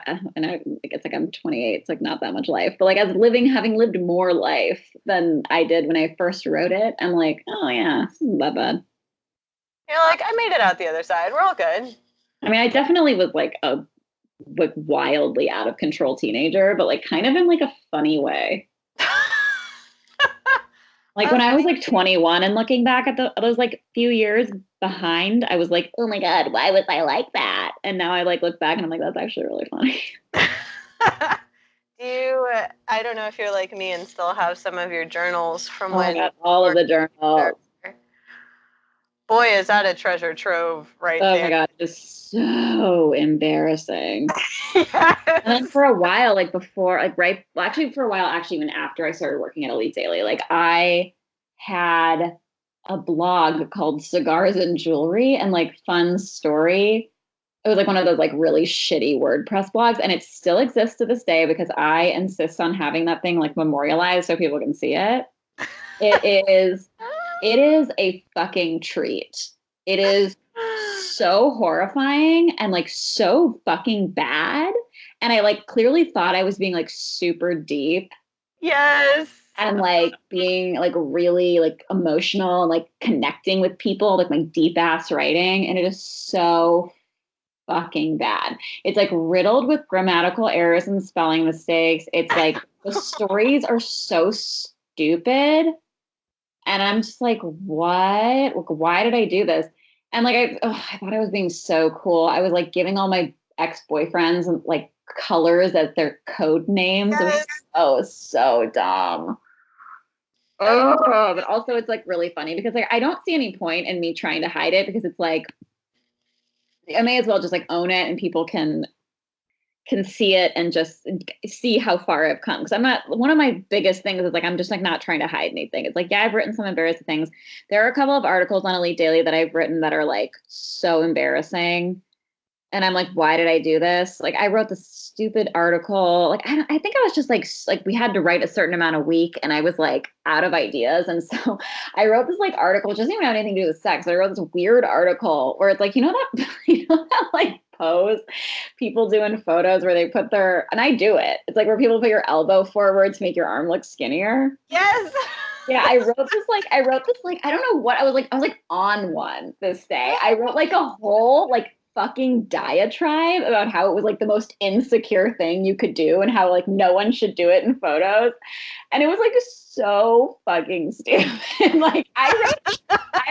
I guess like I'm 28, it's like not that much life, but like having lived more life than I did when I first wrote it, I'm like, oh yeah, this isn't that bad. You're like, I made it out the other side. We're all good. I mean, I definitely was like a wildly out of control teenager, but like kind of in like a funny way. Like when I was like 21 and looking back at those like few years behind, I was like, oh my God, why was I like that? And now I like look back and I'm like, that's actually really funny. I don't know if you're like me and still have some of your journals from when. God, all of the journals. Boy, is that a treasure trove right there. Oh my God, just so embarrassing. Yes. And then for a while, like before, like for a while, actually even after I started working at Elite Daily, like I had a blog called Cigars and Jewelry and like Fun Story. It was like one of those like really shitty WordPress blogs, and it still exists to this day because I insist on having that thing like memorialized so people can see it. It is a fucking treat. It is so horrifying and like so fucking bad. And I like clearly thought I was being like super deep. Yes. And like being like really like emotional and like connecting with people, like my deep ass writing. And it is so fucking bad. It's like riddled with grammatical errors and spelling mistakes. It's like the stories are so stupid. And I'm just like, what? Like, why did I do this? And like, I thought I was being so cool. I was like giving all my ex-boyfriends like colors as their code names. Yes. It was so dumb. Oh, but also it's like really funny because like I don't see any point in me trying to hide it because it's like I may as well just like own it and people can see it and just see how far I've come. Because I'm not one of my biggest things is like I'm just like not trying to hide anything. It's like, yeah, I've written some embarrassing things. There are a couple of articles on Elite Daily that I've written that are like so embarrassing. And I'm like, why did I do this? Like, I wrote this stupid article. Like, I think I was just like we had to write a certain amount a week, and I was like out of ideas, and so I wrote this like article, which doesn't even have anything to do with sex. But I wrote this weird article where it's like, you know that like pose people do in photos where they put their, and I do it. It's like where people put your elbow forward to make your arm look skinnier. Yes. Yeah, I wrote this like I don't know what I was like on one this day. I wrote like a whole like fucking diatribe about how it was like the most insecure thing you could do and how like no one should do it in photos. And it was like so fucking stupid. Like I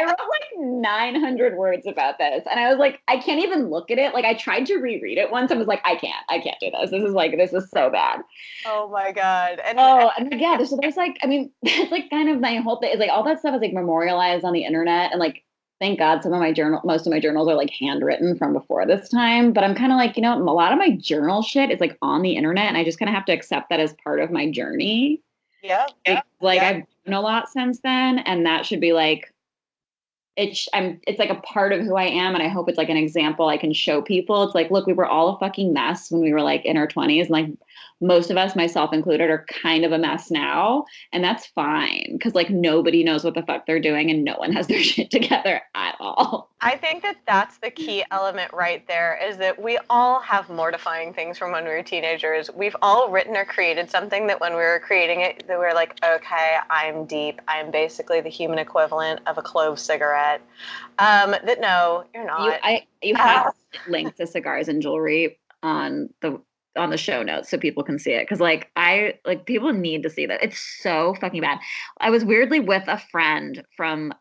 wrote like 900 words about this. And I was like, I can't even look at it. Like I tried to reread it once and was like, I can't do this. This is so bad. Oh my God. And yeah, there's like, I mean, that's like kind of my whole thing is like all that stuff is like memorialized on the internet. And like, thank God most of my journals are like handwritten from before this time. But I'm kind of like, a lot of my journal shit is like on the internet. And I just kind of have to accept that as part of my journey. Yeah. Like I've done a lot since then. And that should be like, it's like a part of who I am. And I hope it's like an example I can show people. It's like, look, we were all a fucking mess when we were like in our 20s. And like most of us, myself included, are kind of a mess now. And that's fine. Cause like nobody knows what the fuck they're doing and no one has their shit together at all. I think that that's the key element right there is that we all have mortifying things from when we were teenagers. We've all written or created something that when we were creating it, that we were like, okay, I'm deep. I'm basically the human equivalent of a clove cigarette. That no, you're not. You have to link to cigars and jewelry on the show notes so people can see it. Cause like people need to see that. It's so fucking bad. I was weirdly with a friend from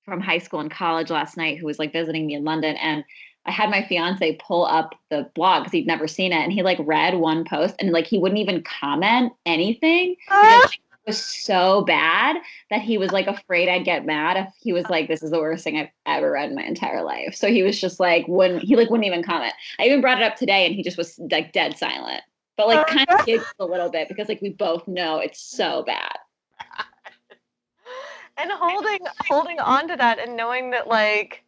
high school and college last night who was like visiting me in London, and I had my fiance pull up the blog because he'd never seen it, and he like read one post and like he wouldn't even comment anything because it was so bad that he was like afraid I'd get mad if he was like, this is the worst thing I've ever read in my entire life. So he was just like wouldn't even comment. I even brought it up today and he just was like dead silent, but like kind of giggled a little bit because like we both know it's so bad. And holding on to that and knowing that like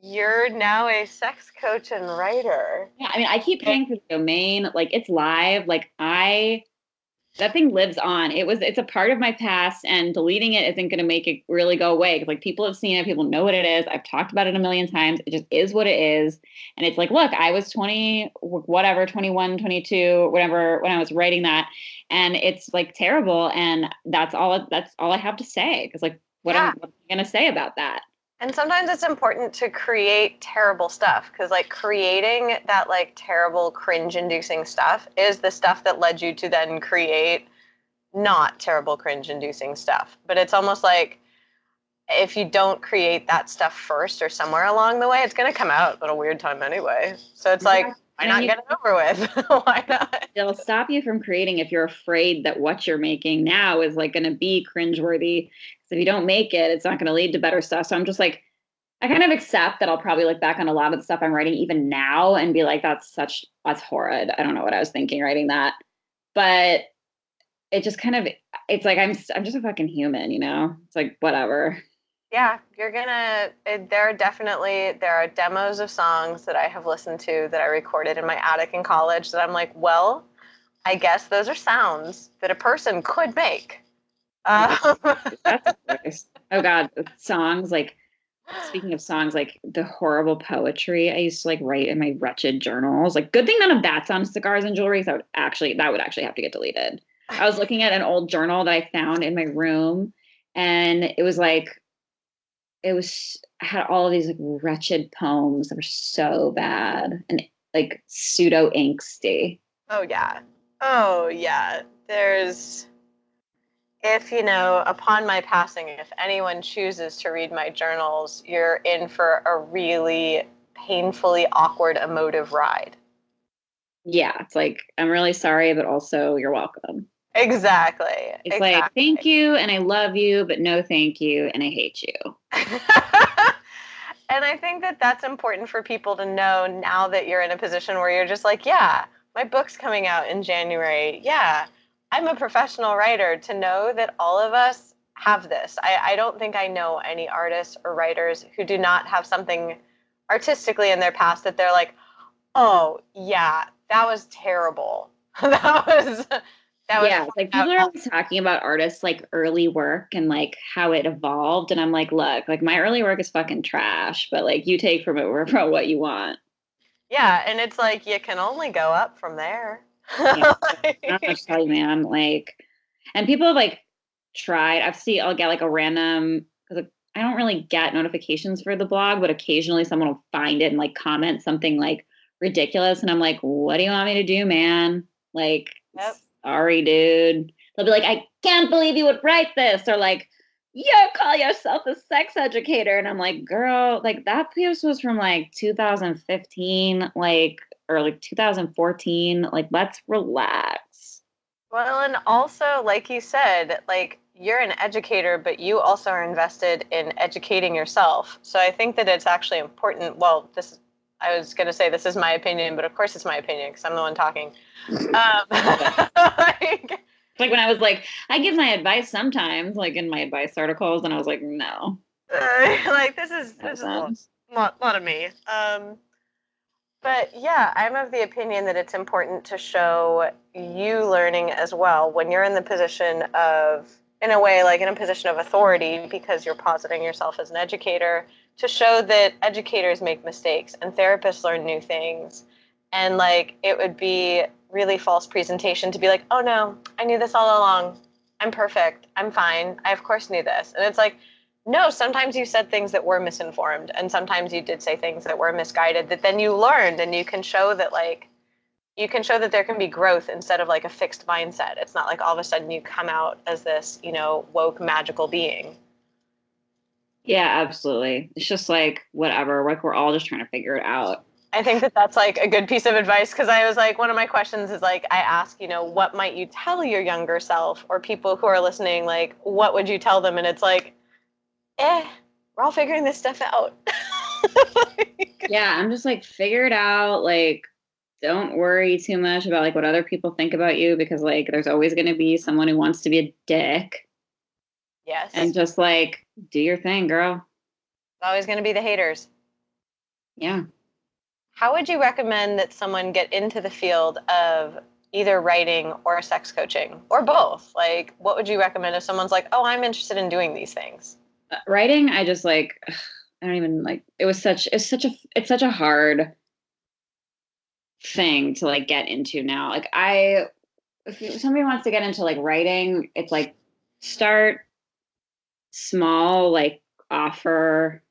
you're now a sex coach and writer. Yeah, I mean, I keep paying for the domain. Like it's live. Like that thing lives on. It's a part of my past, and deleting it isn't going to make it really go away. Because like people have seen it, people know what it is. I've talked about it a million times. It just is what it is. And it's like, look, I was 20, whatever, 21, 22, whatever, when I was writing that, and it's like terrible. And that's all I have to say. Because like, what am I going to say about that? And sometimes it's important to create terrible stuff because like creating that like terrible cringe inducing stuff is the stuff that led you to then create not terrible cringe inducing stuff. But it's almost like if you don't create that stuff first or somewhere along the way, it's going to come out at a weird time anyway. So it's like, why not get it over with? Why not? It'll stop you from creating if you're afraid that what you're making now is like going to be cringeworthy. So if you don't make it, it's not going to lead to better stuff. So I'm just like, I kind of accept that I'll probably look back on a lot of the stuff I'm writing even now and be like, that's horrid. I don't know what I was thinking writing that. But it just kind of, it's like, I'm just a fucking human, It's like, whatever. Yeah, there are demos of songs that I have listened to that I recorded in my attic in college that I'm like, well, I guess those are sounds that a person could make. That's worse. Oh God, songs like, speaking of songs, like the horrible poetry I used to like write in my wretched journals. Like, good thing none of that's on Cigars and Jewelry. That would actually have to get deleted. I was looking at an old journal that I found in my room, and it had all of these like wretched poems that were so bad and like pseudo angsty. Oh yeah. If upon my passing, if anyone chooses to read my journals, you're in for a really painfully awkward emotive ride. Yeah, it's like, I'm really sorry, but also you're welcome. Exactly. It's like, thank you and I love you, but no thank you and I hate you. And I think that that's important for people to know now that you're in a position where you're just like, yeah, my book's coming out in January. Yeah, I'm a professional writer, to know that all of us have this. I don't think I know any artists or writers who do not have something artistically in their past that they're like, oh, yeah, that was terrible. that was Yeah, like people are always talking about artists like early work and like how it evolved. And I'm like, look, like my early work is fucking trash, but like you take from it what you want. Yeah, and it's like you can only go up from there. Yeah, not much tell you, man. Like, and people have like tried. I'll get like a random, because I don't really get notifications for the blog, but occasionally someone will find it and like comment something like ridiculous, and I'm like, what do you want me to do, man? Like, Yep. sorry, dude. They'll be like, I can't believe you would write this, or like, you call yourself a sex educator, and I'm like, girl, like that post was from like 2015, like, or like 2014. Like, let's relax. Well, and also, like you said, like you're an educator, but you also are invested in educating yourself. So I think that it's actually important. Well, I was going to say this is my opinion, but of course it's my opinion because I'm the one talking. Like when I was like, I give my advice sometimes, like in my advice articles, and I was like, no. Like this is a lot of me. But yeah, I'm of the opinion that it's important to show you learning as well when you're in the position of, in a way, like in a position of authority, because you're positing yourself as an educator, to show that educators make mistakes and therapists learn new things. And like it would be really false presentation to be like, oh no, I knew this all along. I'm perfect. I'm fine. I of course knew this. And it's like, no, sometimes you said things that were misinformed, and sometimes you did say things that were misguided that then you learned, and you can show that there can be growth instead of like a fixed mindset. It's not like all of a sudden you come out as this, woke magical being. Yeah, absolutely. It's just like whatever, like we're all just trying to figure it out. I think that that's like a good piece of advice, because I was like, one of my questions is like, I ask, what might you tell your younger self, or people who are listening, like, what would you tell them? And it's like, we're all figuring this stuff out. Yeah, I'm just like, figure it out. Like, don't worry too much about like what other people think about you, because like there's always going to be someone who wants to be a dick. Yes. And just like do your thing, girl. It's always going to be the haters. Yeah. How would you recommend that someone get into the field of either writing or sex coaching, or both? Like, what would you recommend if someone's like, oh, I'm interested in doing these things? Writing, I just like, I don't even like, it's such a hard thing to like get into now. Like if somebody wants to get into like writing, it's like start small, like offer,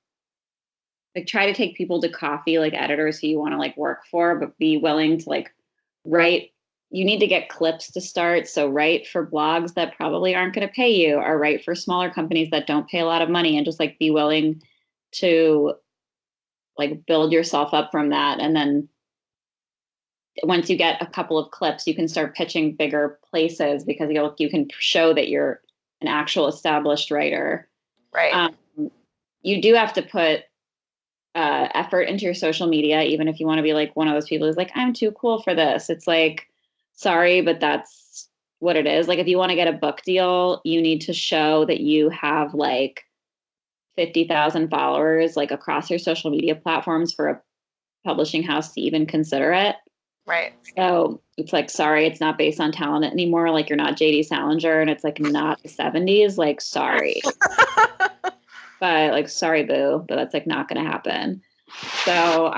like try to take people to coffee, like editors who you want to like work for, but be willing to like write. You need to get clips to start. So write for blogs that probably aren't going to pay you, or write for smaller companies that don't pay a lot of money, and just like be willing to like build yourself up from that. And then once you get a couple of clips, you can start pitching bigger places, because you can show that you're an actual established writer. Right. You do have to put effort into your social media, even if you want to be like one of those people who's like, I'm too cool for this. It's like, sorry, but that's what it is. Like, if you want to get a book deal, you need to show that you have like 50,000 followers like across your social media platforms for a publishing house to even consider it. Right. So it's like, sorry, it's not based on talent anymore. Like, you're not JD Salinger, and it's like not the 70s. Like, sorry. But like, sorry, boo, but that's like not going to happen. So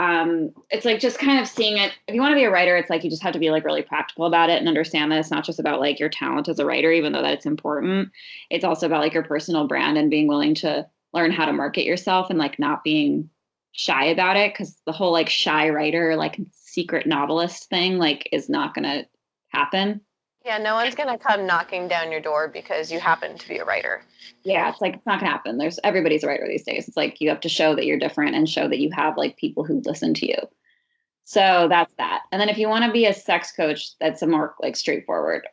it's like just kind of seeing it. If you want to be a writer, it's like you just have to be like really practical about it and understand that it's not just about like your talent as a writer, even though that it's important. It's also about like your personal brand and being willing to learn how to market yourself and like not being shy about it, because the whole like shy writer, like secret novelist thing, like is not going to happen. Yeah, no one's going to come knocking down your door because you happen to be a writer. Yeah, it's like, it's not gonna happen. Everybody's a writer these days. It's like you have to show that you're different and show that you have like people who listen to you. So that's that. And then if you want to be a sex coach, that's a more like straightforward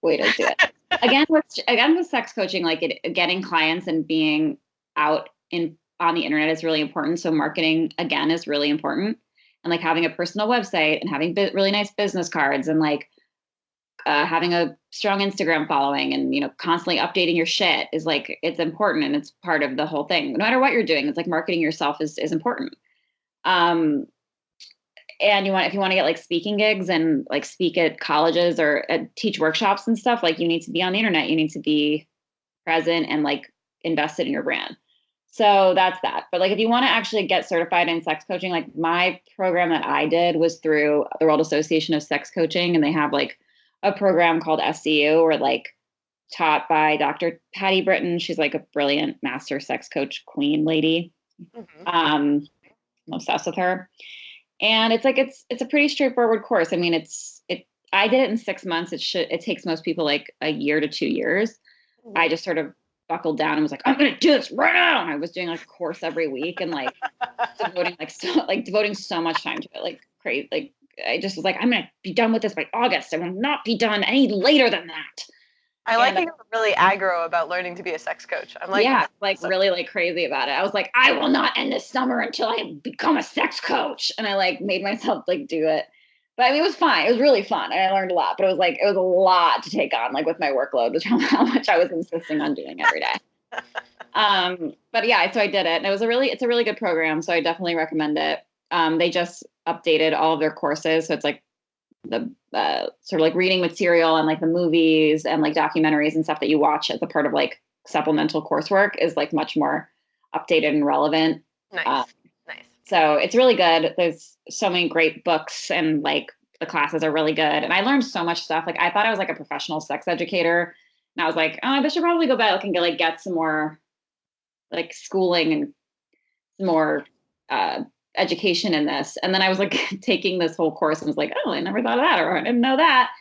way to do it. Again with sex coaching, like getting clients and being out on the internet is really important. So marketing again is really important, and like having a personal website and having really nice business cards and like having a strong Instagram following and constantly updating your shit is like it's important and it's part of the whole thing. No matter what you're doing, it's like marketing yourself is important. Um, and if you want to get like speaking gigs and like speak at colleges or teach workshops and stuff, like you need to be on the internet. You need to be present and like invested in your brand. So that's that. But like if you want to actually get certified in sex coaching, like my program that I did was through the World Association of Sex Coaching, and they have like a program called SCU, or like taught by Dr. Patty Britton. She's like a brilliant master sex coach queen lady. Mm-hmm. I'm obsessed with her. And it's like it's a pretty straightforward course. I mean, I did it in 6 months. It takes most people like a year to 2 years. Mm-hmm. I just sort of buckled down and was like, I'm gonna do this right now. And I was doing like a course every week and like devoting so much time to it, like crazy. Like I just was like, I'm gonna be done with this by August. I will not be done any later than that. I like that you were really aggro about learning to be a sex coach. I'm like, yeah, like really like crazy about it. I was like, I will not end this summer until I become a sex coach. And I like made myself like do it. But I mean, it was fine. It was really fun. And I learned a lot, but it was a lot to take on, like with my workload, which how much I was insisting on doing every day. But yeah, so I did it, and it's a really good program. So I definitely recommend it. They just updated all of their courses. So it's like the sort of like reading material and like the movies and like documentaries and stuff that you watch as a part of like supplemental coursework is like much more updated and relevant. Nice. So it's really good. There's so many great books and like the classes are really good. And I learned so much stuff. Like I thought I was like a professional sex educator, and I was like, oh, I should probably go back and get some more like schooling and some more education in this. And then I was like taking this whole course and was like, oh, I never thought of that, or I didn't know that,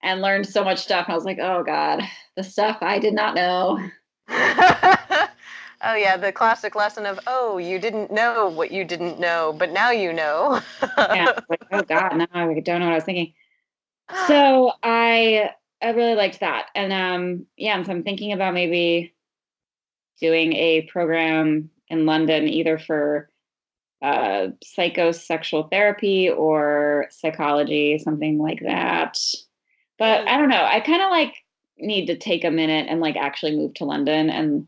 and learned so much stuff. And I was like, oh God, the stuff I did not know. Oh yeah, the classic lesson of, oh, you didn't know what you didn't know, but now you know. Yeah, like, oh God, no, I don't know what I was thinking. So I really liked that. And yeah, and so I'm thinking about maybe doing a program in London, either for psychosexual therapy or psychology, something like that. But I don't know. I kind of like need to take a minute and like actually move to London and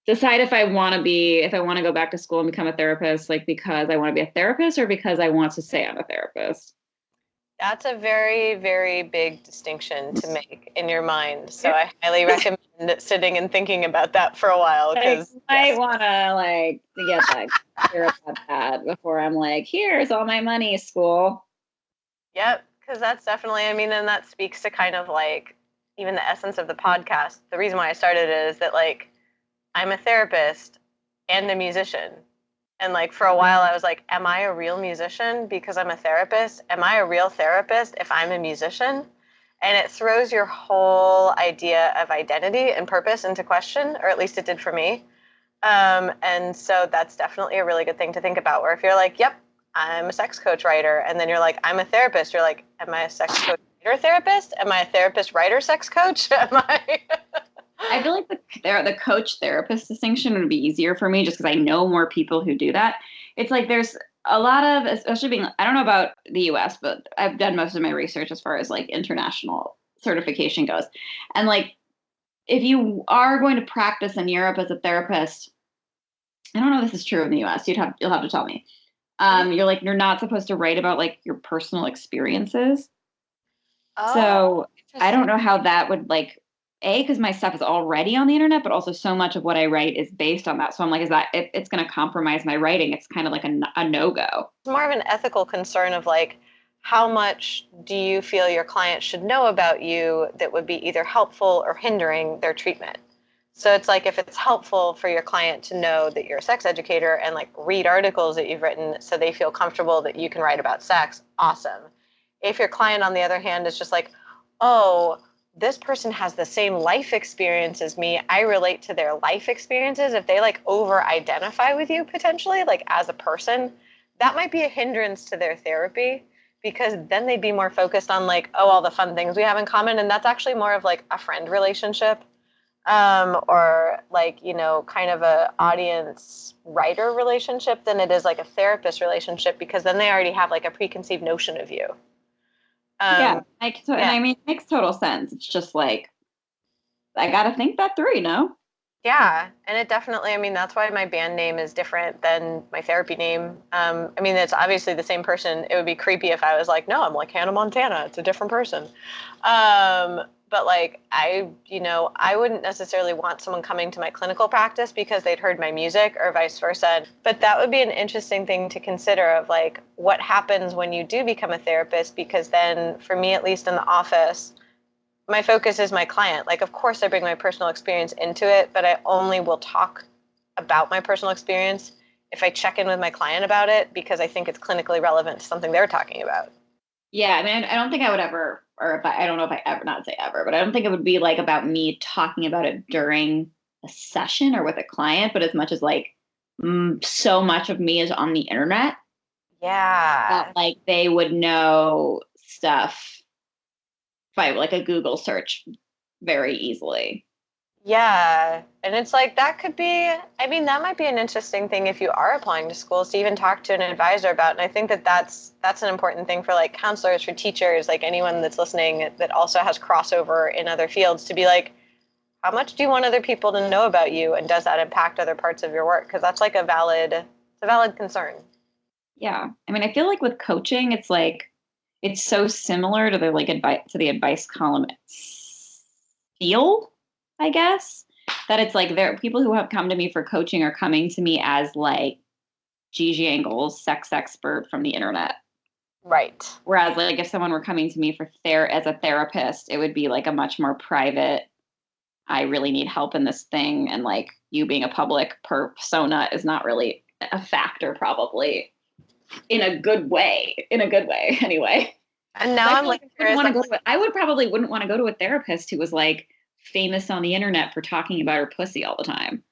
decide if I want to go back to school and become a therapist, like because I want to be a therapist or because I want to say I'm a therapist. That's a very, very big distinction to make in your mind. So I highly recommend sitting and thinking about that for a while, because I want to like to get that clear about that before I'm like, here's all my money, school. Yep, because that's definitely, I mean, and that speaks to kind of like even the essence of the podcast. The reason why I started it is that like I'm a therapist and a musician. And like for a while I was like, am I a real musician because I'm a therapist? Am I a real therapist if I'm a musician? And it throws your whole idea of identity and purpose into question, or at least it did for me. And so that's definitely a really good thing to think about, where if you're like, yep, I'm a sex coach writer, and then you're like, I'm a therapist, you're like, am I a sex coach writer therapist? Am I a therapist writer sex coach? I feel like the coach therapist distinction would be easier for me just because I know more people who do that. It's like there's a lot of, especially being, I don't know about the US, but I've done most of my research as far as like international certification goes. And like, if you are going to practice in Europe as a therapist, I don't know if this is true in the US. You'll have to tell me. You're not supposed to write about like your personal experiences. Oh, so I don't know how that would like, because my stuff is already on the internet, but also so much of what I write is based on that. So I'm like, is that it's going to compromise my writing? It's kind of like a no-go. It's more of an ethical concern of like, how much do you feel your client should know about you that would be either helpful or hindering their treatment? So it's like, if it's helpful for your client to know that you're a sex educator and like read articles that you've written so they feel comfortable that you can write about sex, awesome. If your client, on the other hand, is just like, oh, this person has the same life experience as me, I relate to their life experiences, if they like over identify with you potentially, like as a person, that might be a hindrance to their therapy, because then they'd be more focused on like, oh, all the fun things we have in common. And that's actually more of like a friend relationship, or like, kind of a audience writer relationship than it is like a therapist relationship, because then they already have like a preconceived notion of you. Yeah, and Yeah. I mean, it makes total sense. It's just like, I got to think that through, Yeah, and it definitely, I mean, that's why my band name is different than my therapy name. I mean, it's obviously the same person. It would be creepy if I was like, no, I'm like Hannah Montana. It's a different person. But like, I wouldn't necessarily want someone coming to my clinical practice because they'd heard my music or vice versa. But that would be an interesting thing to consider of like, what happens when you do become a therapist? Because then, for me, at least in the office, my focus is my client. Like, of course, I bring my personal experience into it, but I only will talk about my personal experience if I check in with my client about it, because I think it's clinically relevant to something they're talking about. Yeah, I mean, I don't think I would ever, or if I don't know if I ever, not say ever, but I don't think it would be like about me talking about it during a session or with a client, but as much as like so much of me is on the internet that Yeah. like they would know stuff by like a Google search very easily. Yeah. And it's like, that could be, I mean, that might be an interesting thing if you are applying to schools to even talk to an advisor about. And I think that that's an important thing for like counselors, for teachers, like anyone that's listening that also has crossover in other fields, to be like, how much do you want other people to know about you, and does that impact other parts of your work? Because that's like it's a valid concern. Yeah. I mean, I feel like with coaching, it's like it's so similar to the like advice to the advice column field, I guess. That it's like there people who have come to me for coaching are coming to me as like Gigi Engle's sex expert from the internet. Right. Whereas like if someone were coming to me for as a therapist, it would be like a much more private, I really need help in this thing, and like you being a public persona is not really a factor probably in a good way anyway. And So now I I'm feel like like curious. I would probably wouldn't want to go to a therapist who was like famous on the internet for talking about her pussy all the time.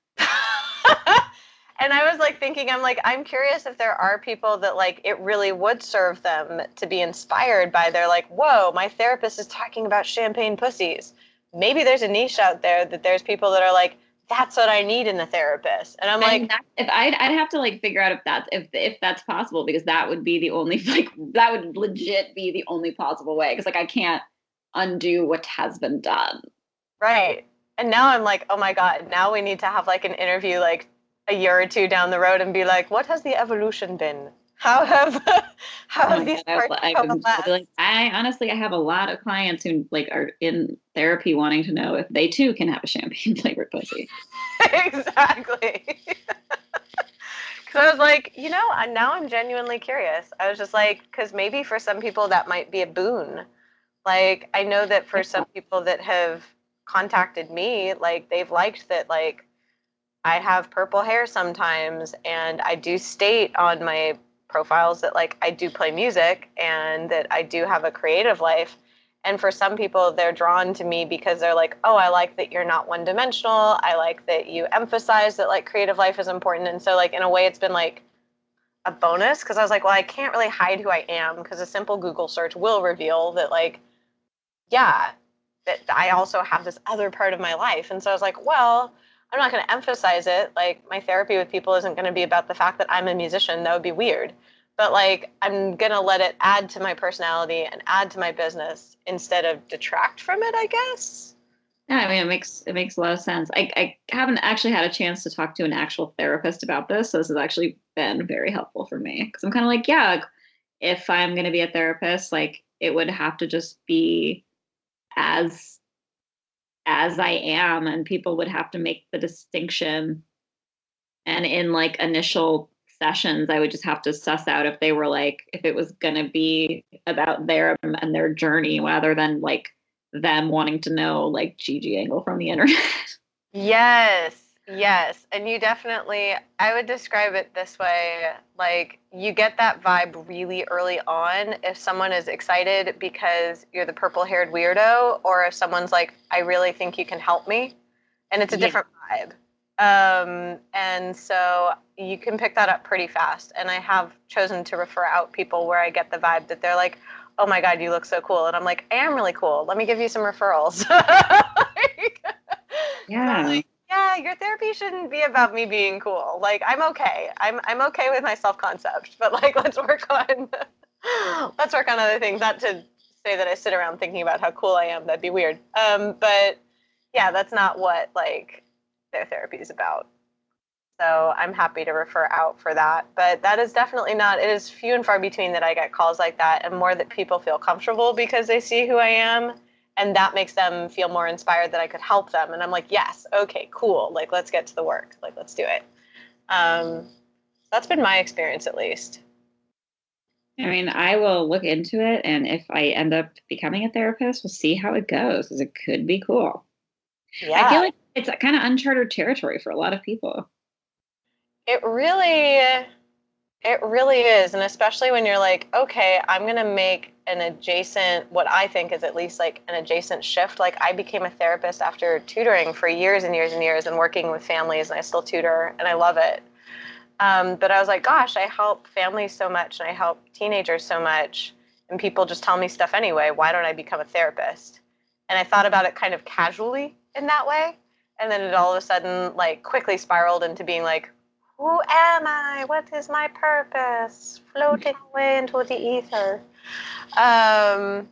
And I was like thinking, I'm curious if there are people that like it really would serve them to be inspired by their like, whoa, my therapist is talking about champagne pussies. Maybe there's a niche out there that there's people that are like, that's what I need in a therapist. And I'm I mean, like, that if I'd have to like figure out if that's possible, because that would be the only like that would legit be the only possible way, because like I can't undo what has been done. right. And now I'm like, oh my God, now we need to have like an interview like a year or two down the road and be like, what has the evolution been? How have how Oh have my these God, parts I'll be like, coalesced? I honestly I have a lot of clients who like are in therapy wanting to know if they too can have a champagne flavored pussy. Exactly. Because I was like, now I'm genuinely curious. I was just like, because maybe for some people that might be a boon. Like, I know that for some people that have contacted me, like, they've liked that, like, I have purple hair sometimes, and I do state on my profiles that, like, I do play music and that I do have a creative life. And for some people, they're drawn to me because they're like, oh, I like that you're not one dimensional. I like that you emphasize that, like, creative life is important. And so, like, in a way, it's been like a bonus, because I was like, well, I can't really hide who I am, because a simple Google search will reveal that, like, yeah, that I also have this other part of my life. And so I was like, well, I'm not going to emphasize it. Like, my therapy with people isn't going to be about the fact that I'm a musician. That would be weird. But like, I'm going to let it add to my personality and add to my business instead of detract from it, I guess. Yeah, I mean it makes a lot of sense. I haven't actually had a chance to talk to an actual therapist about this, so this has actually been very helpful for me, because I'm kind of like, yeah, like, if I'm going to be a therapist, like it would have to just be as I am, and people would have to make the distinction. And in like initial sessions, I would just have to suss out if they were like, if it was going to be about them and their journey rather than like them wanting to know like Gigi Engle from the internet. Yes, yes. And you definitely, I would describe it this way, like, you get that vibe really early on if someone is excited because you're the purple-haired weirdo, or if someone's like, I really think you can help me. And it's a Yeah. different vibe. And so you can pick that up pretty fast. And I have chosen to refer out people where I get the vibe that they're like, oh my God, you look so cool. And I'm like, I am really cool. Let me give you some referrals. Like, Yeah. like, yeah, your therapy shouldn't be about me being cool. Like, I'm okay. I'm okay with my self-concept, but like, let's work on other things. Not to say that I sit around thinking about how cool I am. That'd be weird. But yeah, that's not what like their therapy is about. So I'm happy to refer out for that. But that is definitely not, it is few and far between that I get calls like that, and more that people feel comfortable because they see who I am. And that makes them feel more inspired that I could help them. And I'm like, yes, okay, cool. Like, let's get to the work. Like, let's do it. That's been my experience, at least. I mean, I will look into it, and if I end up becoming a therapist, we'll see how it goes, because it could be cool. Yeah. I feel like it's kind of uncharted territory for a lot of people. It really is. And especially when you're like, okay, I'm going to make an adjacent, what I think is at least like an adjacent shift. Like I became a therapist after tutoring for years and years and years and working with families, and I still tutor and I love it. But I was like, gosh, I help families so much and I help teenagers so much, and people just tell me stuff anyway. Why don't I become a therapist? And I thought about it kind of casually in that way. And then it all of a sudden like quickly spiraled into being like, who am I? What is my purpose? Floating away into the ether. Um,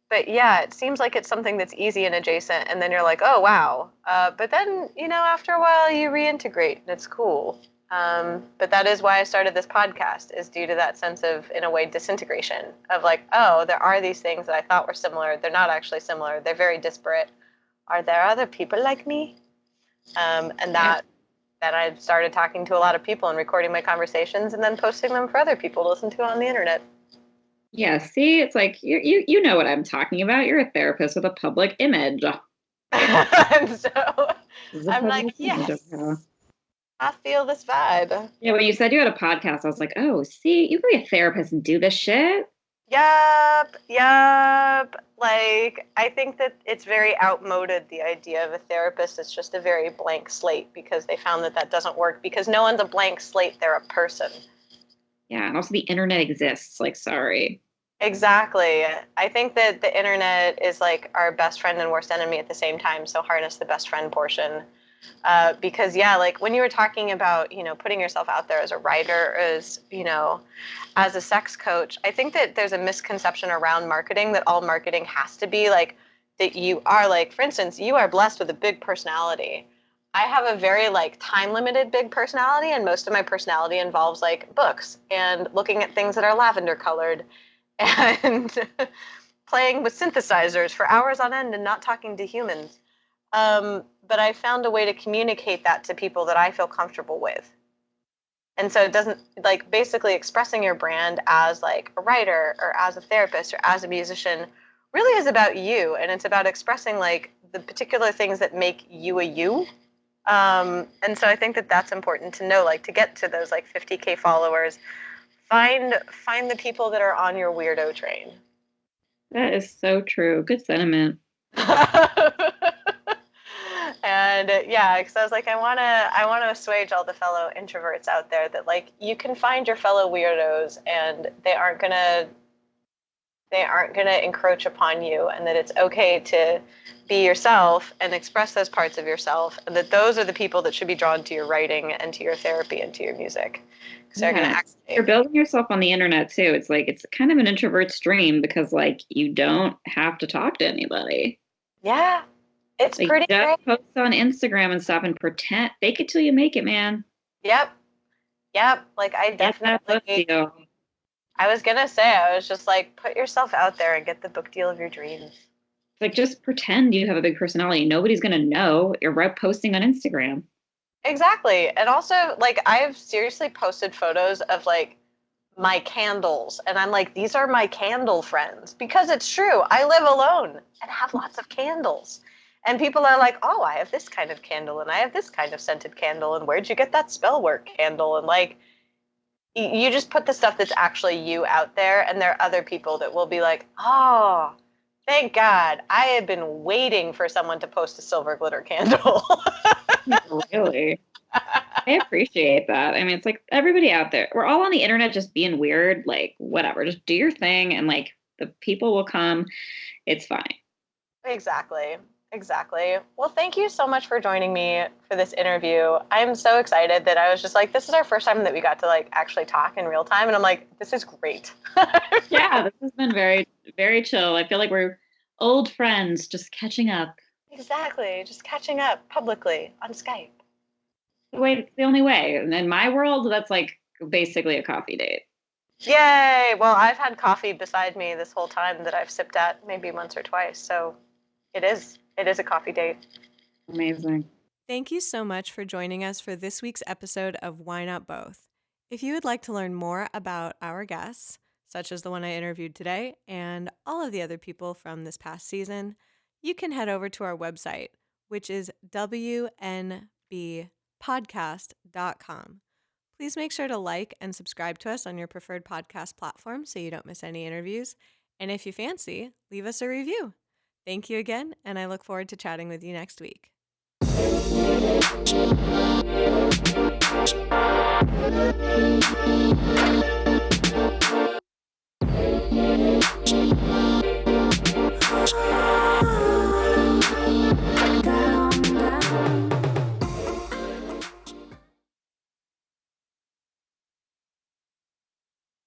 but yeah, it seems like it's something that's easy and adjacent. And then you're like, oh, wow. But then, after a while you reintegrate and it's cool. But that is why I started this podcast, is due to that sense of, in a way, disintegration of like, oh, there are these things that I thought were similar. They're not actually similar. They're very disparate. Are there other people like me? And that I started talking to a lot of people and recording my conversations and then posting them for other people to listen to on the internet. Yeah, see, it's like you know what I'm talking about. You're a therapist with a public image. And so I'm like, yes, I feel this vibe. Yeah, when you said you had a podcast, I was like, oh, see, you can be a therapist and do this shit. Yep. Like, I think that it's very outmoded, the idea of a therapist. It's just a very blank slate, because they found that that doesn't work, because no one's a blank slate. They're a person. Yeah, and also the internet exists. Like, sorry. Exactly. I think that the internet is like our best friend and worst enemy at the same time. So harness the best friend portion. Because yeah, like when you were talking about, putting yourself out there as a writer, as, as a sex coach, I think that there's a misconception around marketing that all marketing has to be like that you are like, for instance, you are blessed with a big personality. I have a very like time limited big personality, and most of my personality involves like books and looking at things that are lavender colored and playing with synthesizers for hours on end and not talking to humans. But I found a way to communicate that to people that I feel comfortable with. And so it doesn't, like, basically expressing your brand as like a writer or as a therapist or as a musician really is about you. And it's about expressing like the particular things that make you a you. And so I think that that's important to know, like to get to those like 50K followers, find the people that are on your weirdo train. That is so true. Good sentiment. And yeah, because I was like, I wanna assuage all the fellow introverts out there that like you can find your fellow weirdos and they aren't gonna encroach upon you, and that it's okay to be yourself and express those parts of yourself, and that those are the people that should be drawn to your writing and to your therapy and to your music. Because they're gonna You're building yourself on the internet too. It's like it's kind of an introvert's dream, because like you don't have to talk to anybody. Yeah. It's like, pretty just great. post on Instagram and stuff and pretend, fake it till you make it, man. Yep. Like I definitely, I was gonna say, I was just like, put yourself out there and get the book deal of your dreams. Like, just pretend you have a big personality. Nobody's gonna know. You're posting on Instagram. Exactly. And also, like, I've seriously posted photos of like my candles, and I'm like, these are my candle friends, because it's true. I live alone and have lots of candles. And people are like, oh, I have this kind of candle and I have this kind of scented candle, and where'd you get that spell work candle? And like, you just put the stuff that's actually you out there, and there are other people that will be like, oh, thank God. I have been waiting for someone to post a silver glitter candle. Really. I appreciate that. I mean, it's like everybody out there, we're all on the internet just being weird, like whatever, just do your thing and like the people will come. It's fine. Exactly. Exactly. Well, thank you so much for joining me for this interview. I'm so excited that I was just like, this is our first time that we got to like actually talk in real time. And I'm like, this is great. Yeah, this has been very, very chill. I feel like we're old friends just catching up. Exactly. Just catching up publicly on Skype. It's the only way. And in my world, that's like basically a coffee date. Yay. Well, I've had coffee beside me this whole time that I've sipped at maybe once or twice. So it is a coffee date. Amazing. Thank you so much for joining us for this week's episode of Why Not Both. If you would like to learn more about our guests, such as the one I interviewed today and all of the other people from this past season, you can head over to our website, which is wnbpodcast.com. Please make sure to like and subscribe to us on your preferred podcast platform so you don't miss any interviews. And if you fancy, leave us a review. Thank you again, and I look forward to chatting with you next week.